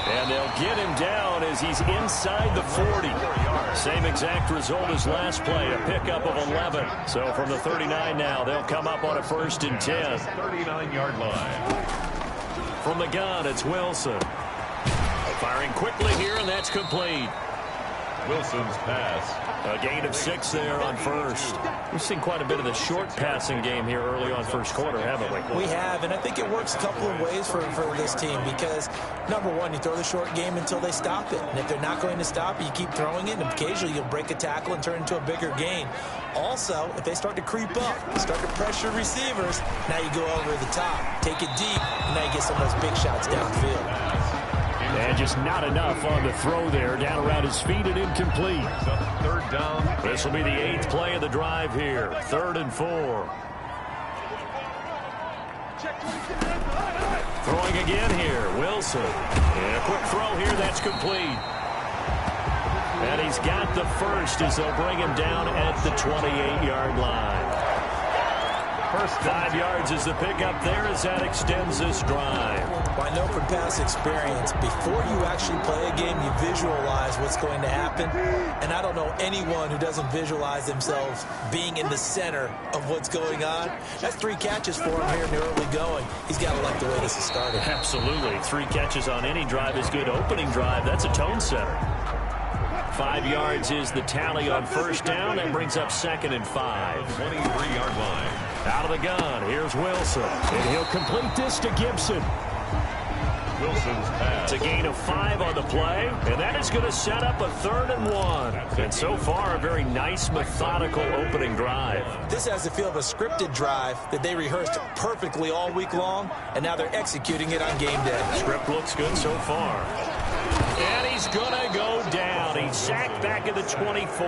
And they'll get him down as he's inside the 40. Same exact result as last play, a pickup of 11. So from the 39 now, they'll come up on a first and 10. 39-yard line. From the gun, it's Wilson. Firing quickly here, and that's complete. Wilson's pass. A gain of 6 there on first. We've seen quite a bit of the short passing game here early on first quarter, haven't we? We have, and I think it works a couple of ways for this team because, number one, you throw the short game until they stop it. And if they're not going to stop it, you keep throwing it, and occasionally you'll break a tackle and turn into a bigger gain. Also, if they start to creep up, start to pressure receivers, now you go over the top, take it deep, and now you get some of those big shots downfield. And just not enough on the throw there. Down around his feet and incomplete. Third down. This will be the 8th play of the drive here. 3rd and 4. Throwing again here. Wilson. And a quick throw here. That's complete. And he's got the first as they'll bring him down at the 28-yard line. First 5 yards is the pickup there as that extends this drive. Well, I know from past experience, before you actually play a game, you visualize what's going to happen. And I don't know anyone who doesn't visualize themselves being in the center of what's going on. That's 3 catches for him here in the early going. He's got to like the way this is started. Absolutely. 3 catches on any drive is good. Opening drive, that's a tone setter. 5 yards is the tally on first down. That brings up 2nd and 5. 23-yard line. Out of the gun, here's Wilson. And he'll complete this to Gibson. Wilson's pass. It's a gain of 5 on the play, and that is going to set up a 3rd and 1. And so far, a very nice, methodical opening drive. This has the feel of a scripted drive that they rehearsed perfectly all week long, and now they're executing it on game day. Script looks good so far. And he's going to go down. He's sacked back at the 24.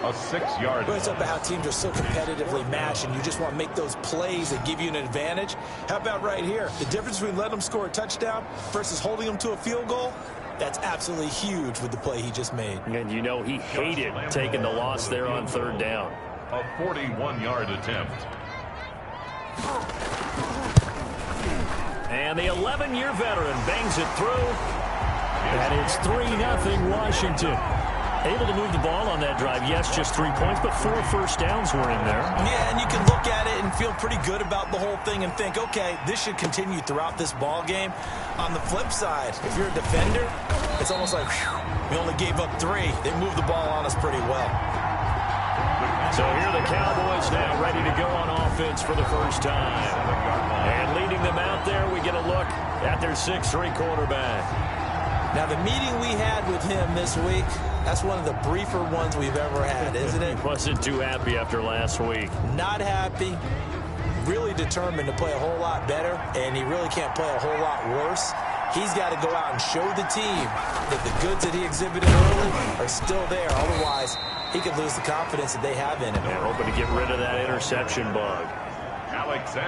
A 6-yard. But it's about how teams are so competitively matched, and you just want to make those plays that give you an advantage. How about right here? The difference between letting them score a touchdown versus holding them to a field goal, that's absolutely huge with the play he just made. And you know he hated taking the loss there on 3rd down. A 41-yard attempt. And the 11-year veteran bangs it through. And it's 3-0 Washington. Able to move the ball on that drive. Yes, just 3 points, but 4 first downs were in there. Yeah, and you can look at it and feel pretty good about the whole thing and think, okay, this should continue throughout this ball game. On the flip side, if you're a defender, it's almost like, whew, we only gave up 3. They moved the ball on us pretty well. So here are the Cowboys now ready to go on offense for the first time. And leading them out there, we get a look at their 6'3" quarterback. Now, the meeting we had with him this week, that's one of the briefer ones we've ever had, isn't it? He wasn't too happy after last week. Not happy. Really determined to play a whole lot better, and he really can't play a whole lot worse. He's got to go out and show the team that the goods that he exhibited early are still there. Otherwise, he could lose the confidence that they have in him. They're hoping to get rid of that interception bug.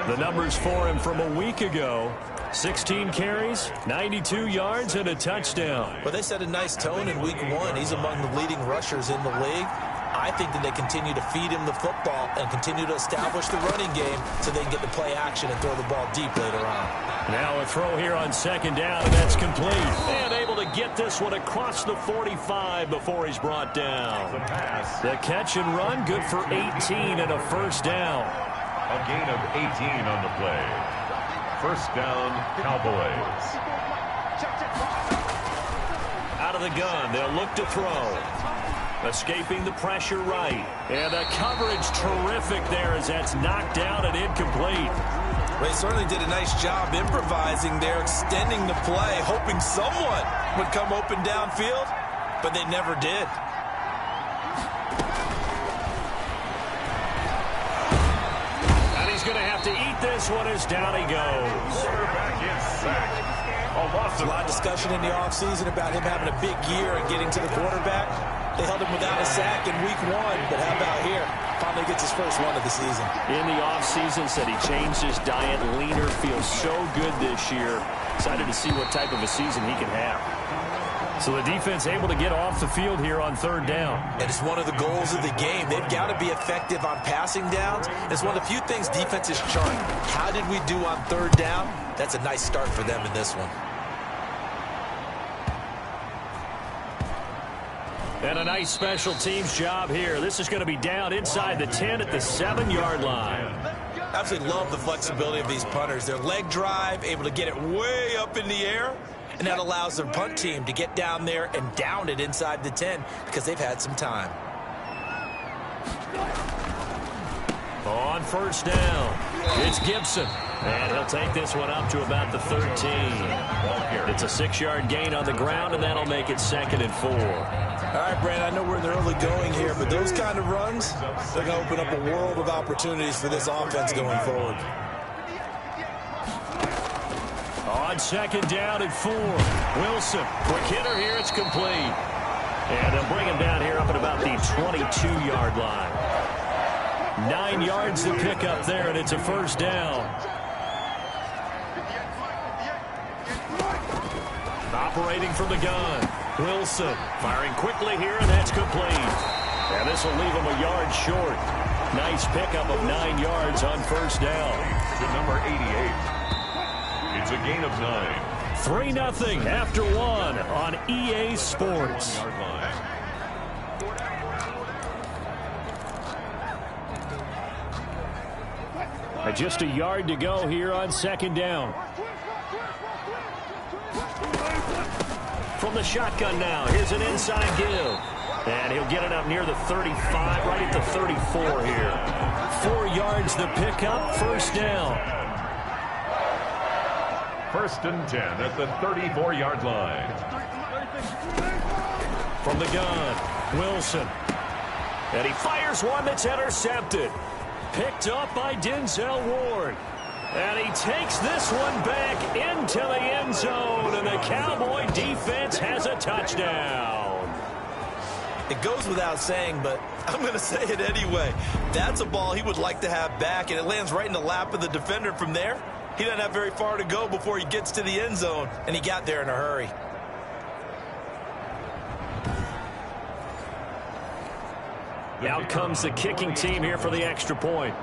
The numbers for him from a week ago: 16 carries, 92 yards, and a touchdown. Well, they set a nice tone in week 1. He's among the leading rushers in the league. I think that they continue to feed him the football and continue to establish the running game so they can get the play action and throw the ball deep later on. Now a throw here on 2nd down, and that's complete. And able to get this one across the 45 before he's brought down. The catch and run, good for 18 and a first down. A gain of 18 on the play. First down, Cowboys. Out of the gun, they'll look to throw. Escaping the pressure right. And the coverage terrific there as that's knocked down and incomplete. They certainly did a nice job improvising there, extending the play, hoping someone would come open downfield, but they never did. And he's going to have to eat this one as down he goes. Quarterback is sacked. A lot of discussion in the offseason about him having a big year and getting to the quarterback. They held him without a sack in week 1, but how about here? Finally gets his first one of the season. In the offseason, said he changed his diet, leaner, feels so good this year. Excited to see what type of a season he can have. So the defense able to get off the field here on 3rd down. And it's one of the goals of the game. They've got to be effective on passing downs. It's one of the few things defenses chart. How did we do on 3rd down? That's a nice start for them in this one. And a nice special teams job here. This is going to be down inside the 10 at the 7-yard line. Absolutely love the flexibility of these punters. Their leg drive, able to get it way up in the air, and that allows their punt team to get down there and down it inside the 10 because they've had some time. On first down, it's Gibson. And he'll take this one up to about the 13. It's a 6-yard gain on the ground, and that'll make it 2nd and 4. All right, Brandon, I know we're in the early going here, but those kind of runs, they're going to open up a world of opportunities for this offense going forward. On 2nd down and 4, Wilson. Quick hitter here, it's complete. And they'll bring him down here up at about the 22-yard line. 9 yards to pick up there, and it's a first down. Operating from the gun, Wilson firing quickly here, and that's complete. And this will leave him a yard short. Nice pickup of 9 yards on first down. To number 88. It's a gain of 9. 3-0 after 1 on EA Sports. Just a yard to go here on 2nd down. From the shotgun now, here's an inside give. And he'll get it up near the 35, right at the 34 here. 4 yards the pickup, 1st down. 1st and 10 at the 34-yard line. From the gun, Wilson. And he fires one that's intercepted. Picked up by Denzel Ward. And he takes this one back into the end zone. And the Cowboy defense has a touchdown. It goes without saying, but I'm going to say it anyway. That's a ball he would like to have back, and it lands right in the lap of the defender from there. He doesn't have very far to go before he gets to the end zone, and he got there in a hurry. Out comes the kicking team here for the extra point.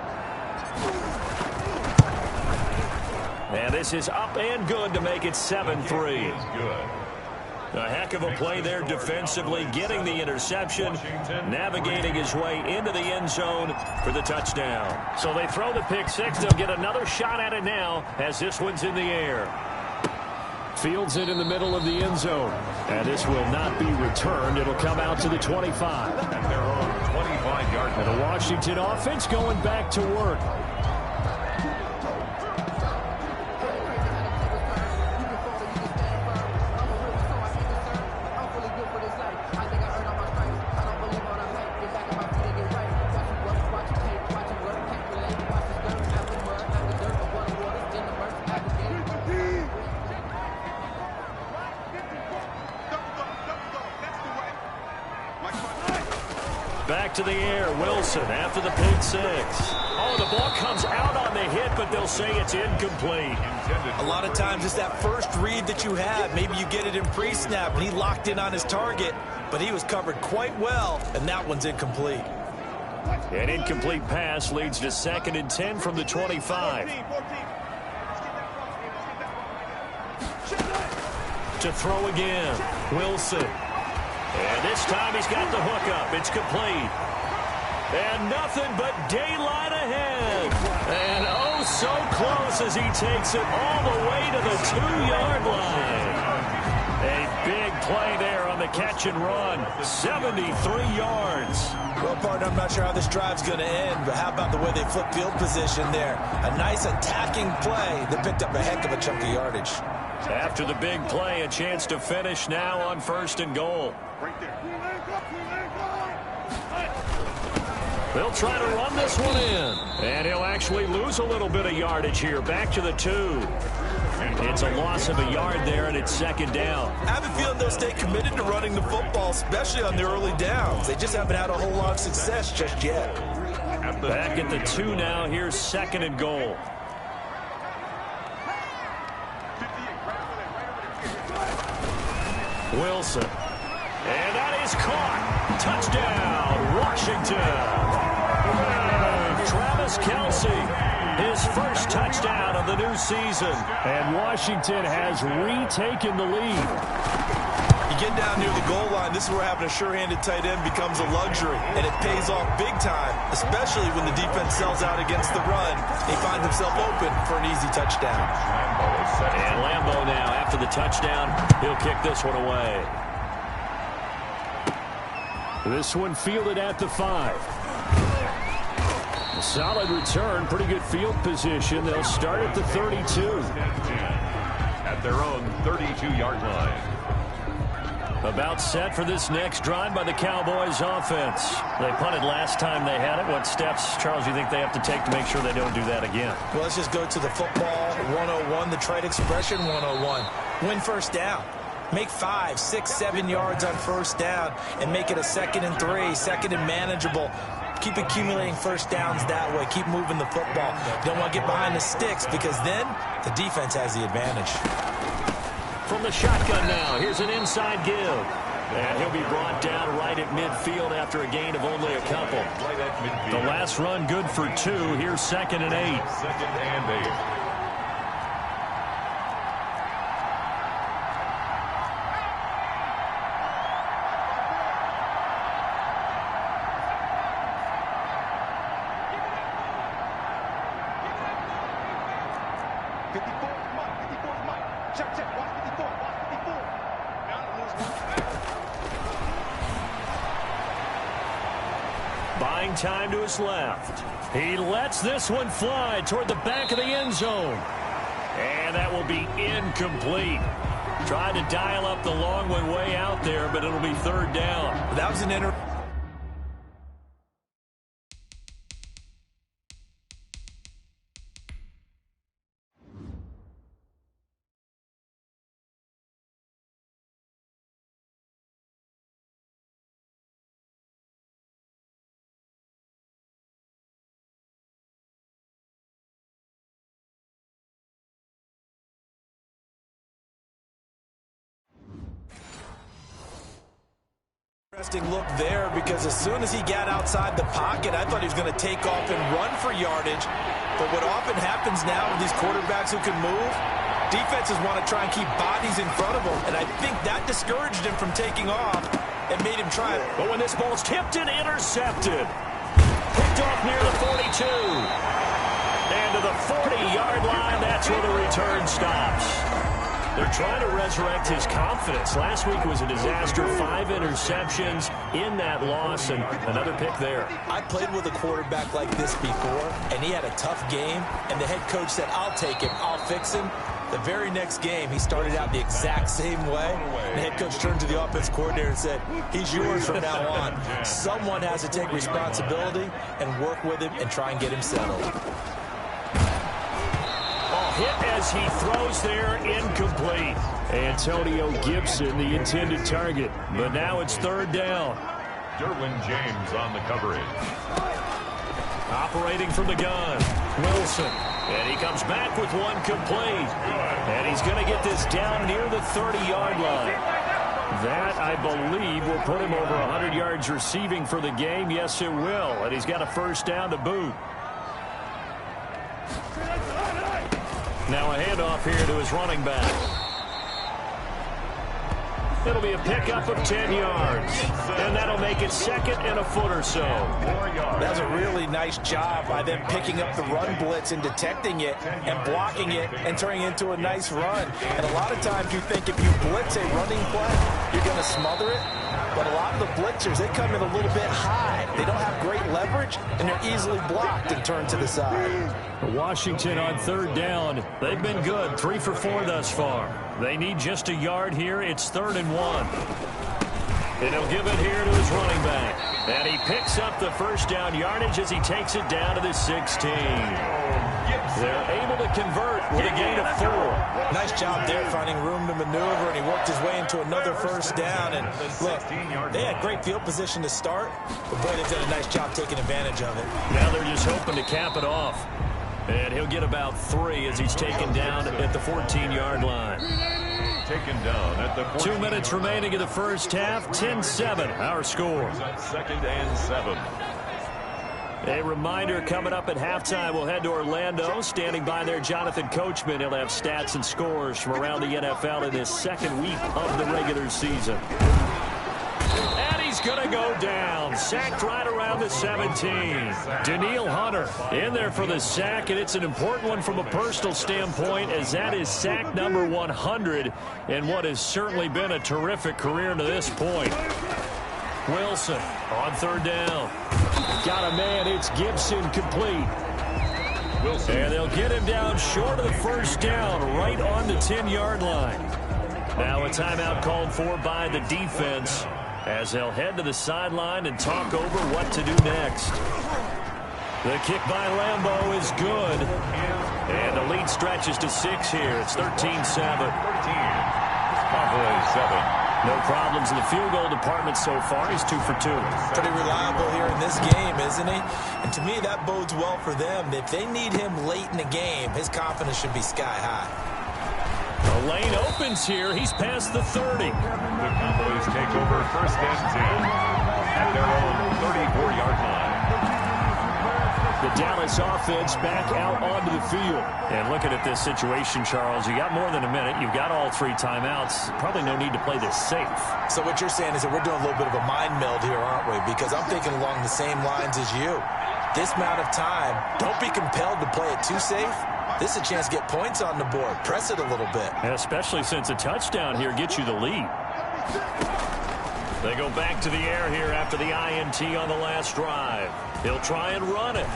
And this is up and good to make it 7-3. A heck of a play there defensively, getting the interception, navigating his way into the end zone for the touchdown. So they throw the pick six. They'll get another shot at it now as this one's in the air. Fields it in the middle of the end zone. And this will not be returned. It'll come out to the 25. At their own 25-yard line. And the Washington offense going back to work. Back to the air, Wilson after the pick six. Oh, the ball comes out on the hit, but they'll say it's incomplete. A lot of times it's that first read that you have. Maybe you get it in pre-snap, and he locked in on his target, but he was covered quite well, and that one's incomplete. An incomplete pass leads to 2nd and 10 from the 25. To throw again, Wilson. And this time he's got the hookup. It's complete. And nothing but daylight ahead. And oh, so close as he takes it all the way to the 2-yard line. A big play there on the catch and run. 73 yards. Well, partner, I'm not sure how this drive's going to end, but how about the way they flip field position there? A nice attacking play that picked up a heck of a chunk of yardage. After the big play, a chance to finish now on 1st and goal. They'll try to run this one in. And he'll actually lose a little bit of yardage here. Back to the 2. It's a loss of a yard there, and it's 2nd down. I have a feeling they'll stay committed to running the football, especially on the early downs. They just haven't had a whole lot of success just yet. Back at the 2 now. Here's 2nd and goal. Wilson. And that is caught. Touchdown, Washington. Travis Kelce, his first touchdown of the new season. And Washington has retaken the lead. You get down near the goal line, this is where having a sure-handed tight end becomes a luxury. And it pays off big time, especially when the defense sells out against the run. He finds himself open for an easy touchdown. And Lambeau now, after the touchdown, he'll kick this one away. This one fielded at the 5. A solid return, pretty good field position. They'll start at the 32. At their own 32-yard line. About set for this next drive by the Cowboys offense. They punted last time they had it. What steps, Charles, you think they have to take to make sure they don't do that again? Well, let's just go to the football 101, the trade expression 101. Win 1st down. Make 5, 6, 7 yards on 1st down and make it a 2nd and 3, 2nd and manageable. Keep accumulating 1st downs that way. Keep moving the football. You don't want to get behind the sticks because then the defense has the advantage. From the shotgun now, here's an inside give. And he'll be brought down right at midfield after a gain of only a couple. The last run good for 2. Here's 2nd and 8. 2nd and 8. buying time to his left. He lets this one fly toward the back of the end zone. And that will be incomplete. Tried to dial up the long one way out there, but it'll be third down. That was an interesting look there, because as soon as he got outside the pocket, I thought he was going to take off and run for yardage. But what often happens now with these quarterbacks who can move, defenses want to try and keep bodies in front of them, and I think that discouraged him from taking off and made him try it. But when this ball's tipped and intercepted, picked off near the 42. And to the 40-yard line, that's where the return stops. They're trying to resurrect his confidence. Last week was a disaster. 5 interceptions in that loss, and another pick there. I played with a quarterback like this before, and he had a tough game, and the head coach said, I'll take him, I'll fix him. The very next game, he started out the exact same way. The head coach turned to the offense coordinator and said, he's yours from now on. Someone has to take responsibility and work with him and try and get him settled. Hit as he throws there, incomplete. Antonio Gibson, the intended target. But now it's third down. Derwin James on the coverage. Operating from the gun, Wilson. And he comes back with one complete. And he's going to get this down near the 30-yard line. That, I believe, will put him over 100 yards receiving for the game. Yes, it will. And he's got a first down to boot. Now a handoff here to his running back. It'll be a pickup of 10 yards. And that'll make it second and a foot or so. That's a really nice job by them picking up the run blitz and detecting it and blocking it and turning it into a nice run. And a lot of times you think if you blitz a running play, you're going to smother it. But a lot of the blitzers, they come in a little bit high. They don't have great leverage, and they're easily blocked and turned to the side. Washington on third down. They've been good, 3 for 4 thus far. They need just a yard here. It's 3rd and 1. And he'll give it here to his running back. And he picks up the first down yardage as he takes it down to the 16. They're able to convert with a gain of 4. Nice job there finding room to maneuver, and he worked his way into another first down. And look, they had great field position to start, but boy, they've done a nice job taking advantage of it. Now they're just hoping to cap it off. And he'll get about 3 as he's taken down at the 14-yard line. Taken down at the 2 minutes remaining in the first half. 10-7, our score. 2nd and 7. A reminder, coming up at halftime, we'll head to Orlando. Standing by there, Jonathan Coachman. He'll have stats and scores from around the NFL in this second week of the regular season. And he's going to go down. Sacked right around the 17. Daniil Hunter in there for the sack, and it's an important one from a personal standpoint, as that is sack number 100 in what has certainly been a terrific career to this point. Wilson on third down. Got a man. It's Gibson complete. Wilson. And they'll get him down short of the first down, right on the 10-yard line. Now a timeout called for by the defense, as they'll head to the sideline and talk over what to do next. The kick by Lambeau is good. And the lead stretches to 6 here. It's 13-7. 7. No problems in the field goal department so far. He's 2 for 2. Pretty reliable here in this game, isn't he? And to me, that bodes well for them. If they need him late in the game, his confidence should be sky high. The lane opens here. He's past the 30. The Cowboys take over 1st and 10 at their own 34-yard line. The Dallas offense back out onto the field. And looking at this situation, Charles, you got more than a minute. You've got all 3 timeouts. Probably no need to play this safe. So what you're saying is that we're doing a little bit of a mind meld here, aren't we? Because I'm thinking along the same lines as you. This amount of time, don't be compelled to play it too safe. This is a chance to get points on the board. Press it a little bit. And especially since a touchdown here gets you the lead. They go back to the air here after the INT on the last drive. He'll try and run it.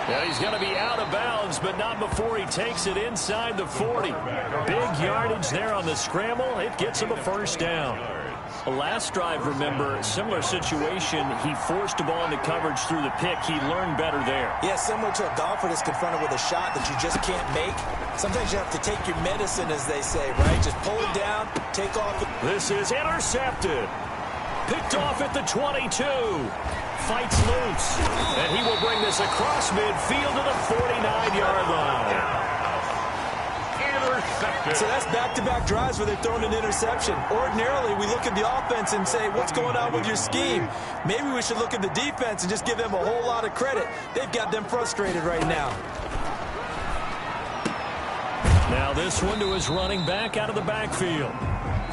Yeah, he's going to be out of bounds, but not before he takes it inside the 40. Big yardage there on the scramble. It gets him a first down. Last drive, remember, similar situation. He forced the ball into coverage through the pick. He learned better there. Yeah, similar to a golfer that's confronted with a shot that you just can't make. Sometimes you have to take your medicine, as they say, right? Just pull it down, take off. This is intercepted. Picked off at the 22. Fights loose. And he will bring this across midfield to the 49-yard line. So that's back-to-back drives where they've thrown an interception. Ordinarily, we look at the offense and say, what's going on with your scheme? Maybe we should look at the defense and just give them a whole lot of credit. They've got them frustrated right now. Now this one to his running back out of the backfield.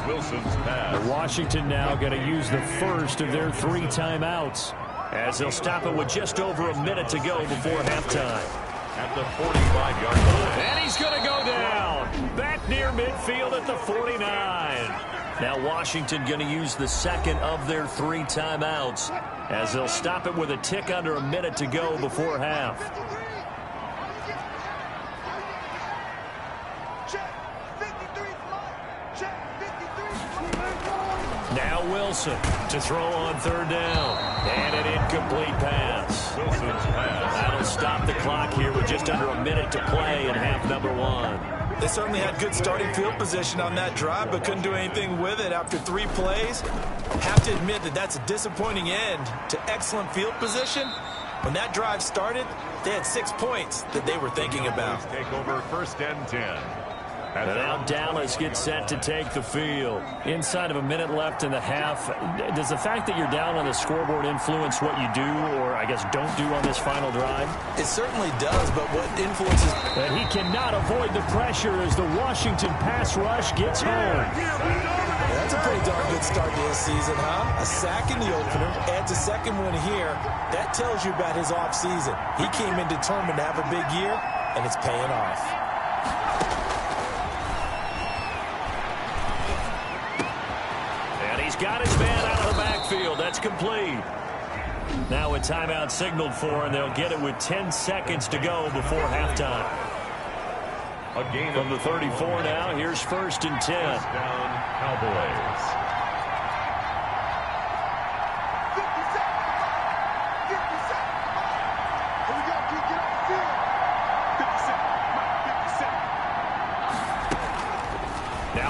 Wilson's pass. Washington now going to use the first of their 3 timeouts, as they'll stop it with just over a minute to go before halftime. At the 45-yard line. And he's going to go down. Back near midfield at the 49. Now Washington going to use the second of their 3 timeouts, as they'll stop it with a tick under a minute to go before half. Now Wilson to throw on 3rd down. And an incomplete pass. Wilson's pass. That'll stop the clock here with just under a minute to play in half number 1. They certainly had good starting field position on that drive, but couldn't do anything with it after 3 plays. Have to admit that that's a disappointing end to excellent field position. When that drive started, they had 6 points that they were thinking about. Take over 1st and 10. And now Dallas gets set to take the field. Inside of a minute left in the half, does the fact that you're down on the scoreboard influence what you do, or I guess don't do on this final drive? It certainly does, but what influences... And he cannot avoid the pressure as the Washington pass rush gets home. That's a pretty darn good start to his season, huh? A sack in the opener, adds a second one here. That tells you about his offseason. He came in determined to have a big year, and it's paying off. He's got his man out of the backfield. That's complete. Now a timeout signaled for, and they'll get it with 10 seconds to go before halftime. A gain From the 34 now, here's 1st and 10. Down, Cowboys.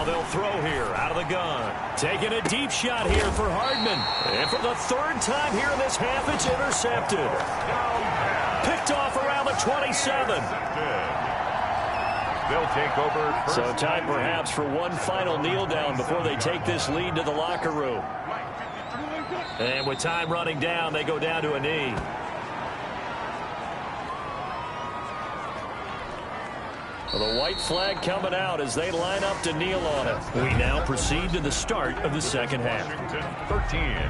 They'll throw here out of the gun. Taking a deep shot here for Hardman. And for the 3rd time here in this half, it's intercepted. Picked off around the 27. They'll take over. So time perhaps for one final kneel down before they take this lead to the locker room. And with time running down, they go down to a knee. The white flag coming out as they line up to kneel on it. We now proceed to the start of the second half. 13.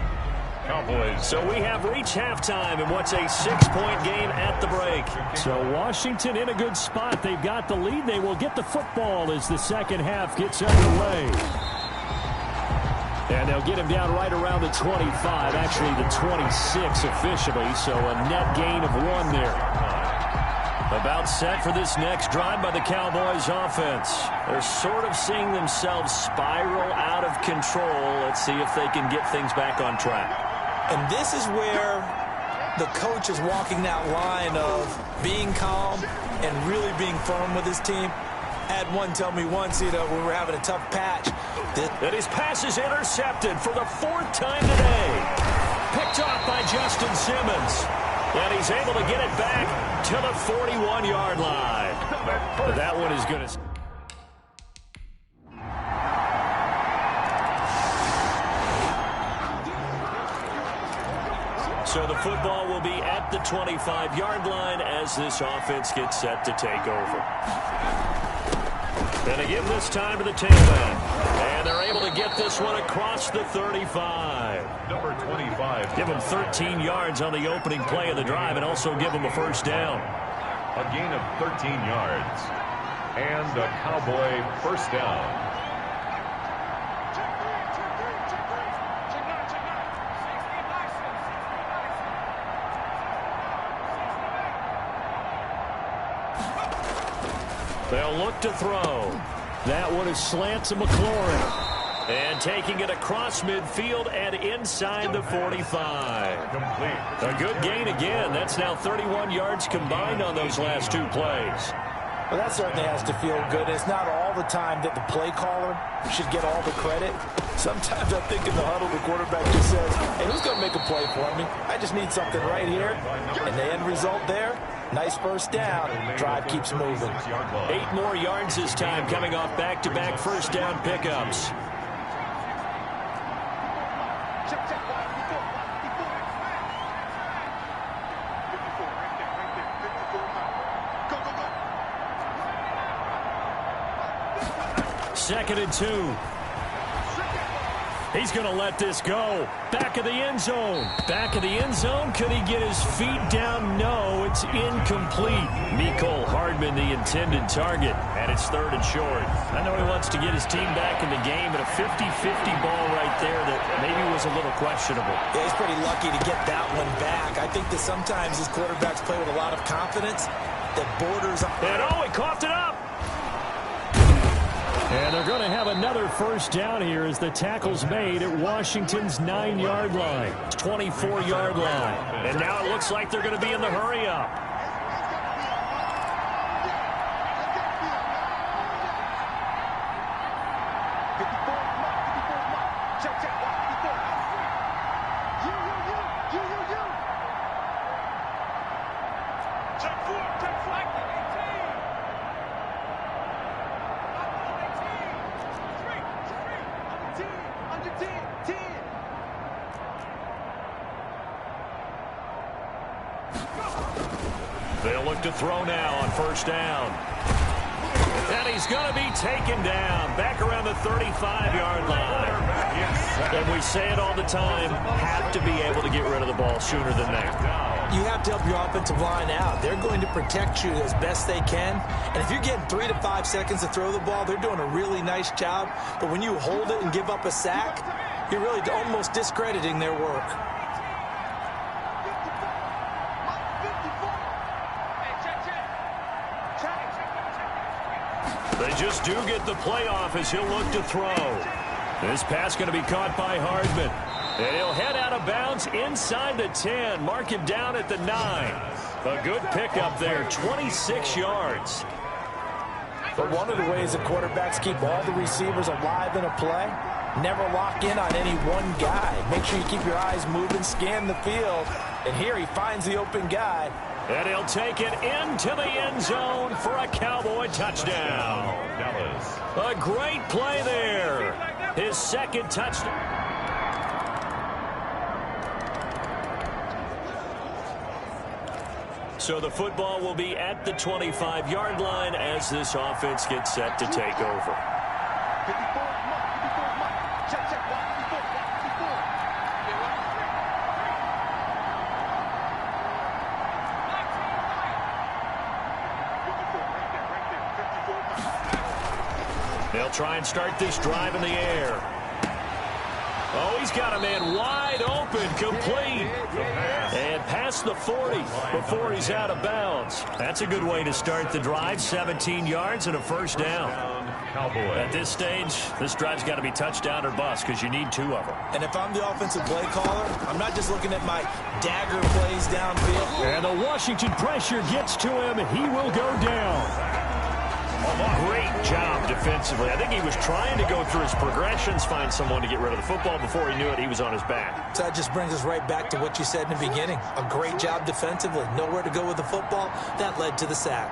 Cowboys. So we have reached halftime in what's a 6-point game at the break. So Washington in a good spot. They've got the lead. They will get the football as the second half gets underway. And they'll get him down right around the 25, actually the 26 officially. So a net gain of 1 there. About set for this next drive by the Cowboys offense. They're sort of seeing themselves spiral out of control. Let's see if they can get things back on track. And this is where the coach is walking that line of being calm and really being firm with his team. Had one tell me once, we were having a tough patch. And his pass is intercepted for the 4th time today. Picked off by Justin Simmons. And he's able to get it back to the 41-yard line. But that one is going to... So the football will be at the 25-yard line as this offense gets set to take over. And again this time to the tail end. And they're able to get this one across the 35. Number 25. Give them 13 yards on the opening play of the drive and also give them a first down. A gain of 13 yards. And a Cowboy first down. They'll look to throw. That one is slant to McLaurin. And taking it across midfield and inside the 45. Complete. A good gain again. That's now 31 yards combined on those last two plays. Well, that certainly has to feel good. It's not all the time that the play caller should get all the credit. Sometimes I think in the huddle, the quarterback just says, hey, who's going to make a play for me? I just need something right here. And the end result there, nice first down. Drive keeps moving. 8 more yards this time, coming off back-to-back first down pickups. Second and 2. He's going to let this go. Back of the end zone. Back of the end zone. Could he get his feet down? No, it's incomplete. Mecole Hardman, the intended target, and it's third and short. I know he wants to get his team back in the game, but a 50-50 ball right there that maybe was a little questionable. Yeah, he's pretty lucky to get that one back. I think that sometimes his quarterbacks play with a lot of confidence that borders on... And he coughed it up. And they're going to have another first down here as the tackle's made at Washington's 9-yard line. 24-yard line. And now it looks like they're going to be in the hurry-up. They'll look to throw now on first down. And he's going to be taken down back around the 35-yard line. And we say it all the time, have to be able to get rid of the ball sooner than that. You have to help your offensive line out. They're going to protect you as best they can. And if you're getting 3 to 5 seconds to throw the ball, they're doing a really nice job. But when you hold it and give up a sack, you're really almost discrediting their work. They just do get the playoff as he'll look to throw. This pass going to be caught by Hardman. And he'll head out of bounds inside the 10. Mark him down at the 9. A good pickup there, 26 yards. But one of the ways that quarterbacks keep all the receivers alive in a play, never lock in on any one guy. Make sure you keep your eyes moving, scan the field. And here he finds the open guy. And he'll take it into the end zone for a Cowboy touchdown. A great play there. His second touchdown. So the football will be at the 25-yard line as this offense gets set to take over. They'll try and start this drive in the air. Oh, he's got a man wide open, complete. And past the 40 before he's out of bounds. That's a good way to start the drive. 17 yards and a first down. At this stage, this drive's got to be touchdown or bust because you need 2 of them. And if I'm the offensive play caller, I'm not just looking at my dagger plays downfield. And the Washington pressure gets to him. He will go down. Great job defensively. I think he was trying to go through his progressions, find someone to get rid of the football. Before he knew it, he was on his back. So that just brings us right back to what you said in the beginning. A great job defensively. Nowhere to go with the football. That led to the sack.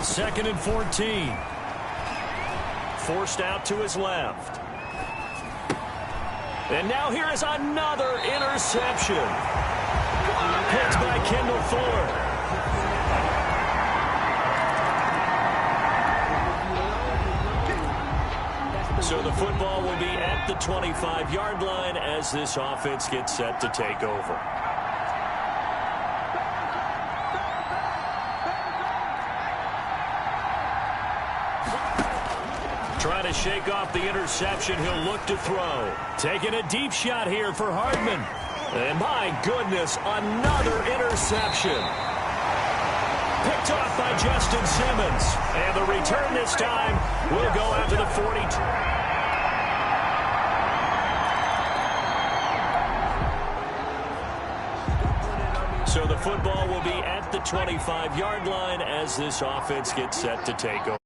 Second and 14. Forced out to his left. And now here is another interception. Picked by Kendall Fuller. So the football will be at the 25-yard line as this offense gets set to take over. Trying to shake off the interception. He'll look to throw. Taking a deep shot here for Hardman. And my goodness, another interception. Picked off by Justin Simmons. And the return this time will go out to the 42. So the football will be at the 25-yard line as this offense gets set to take over.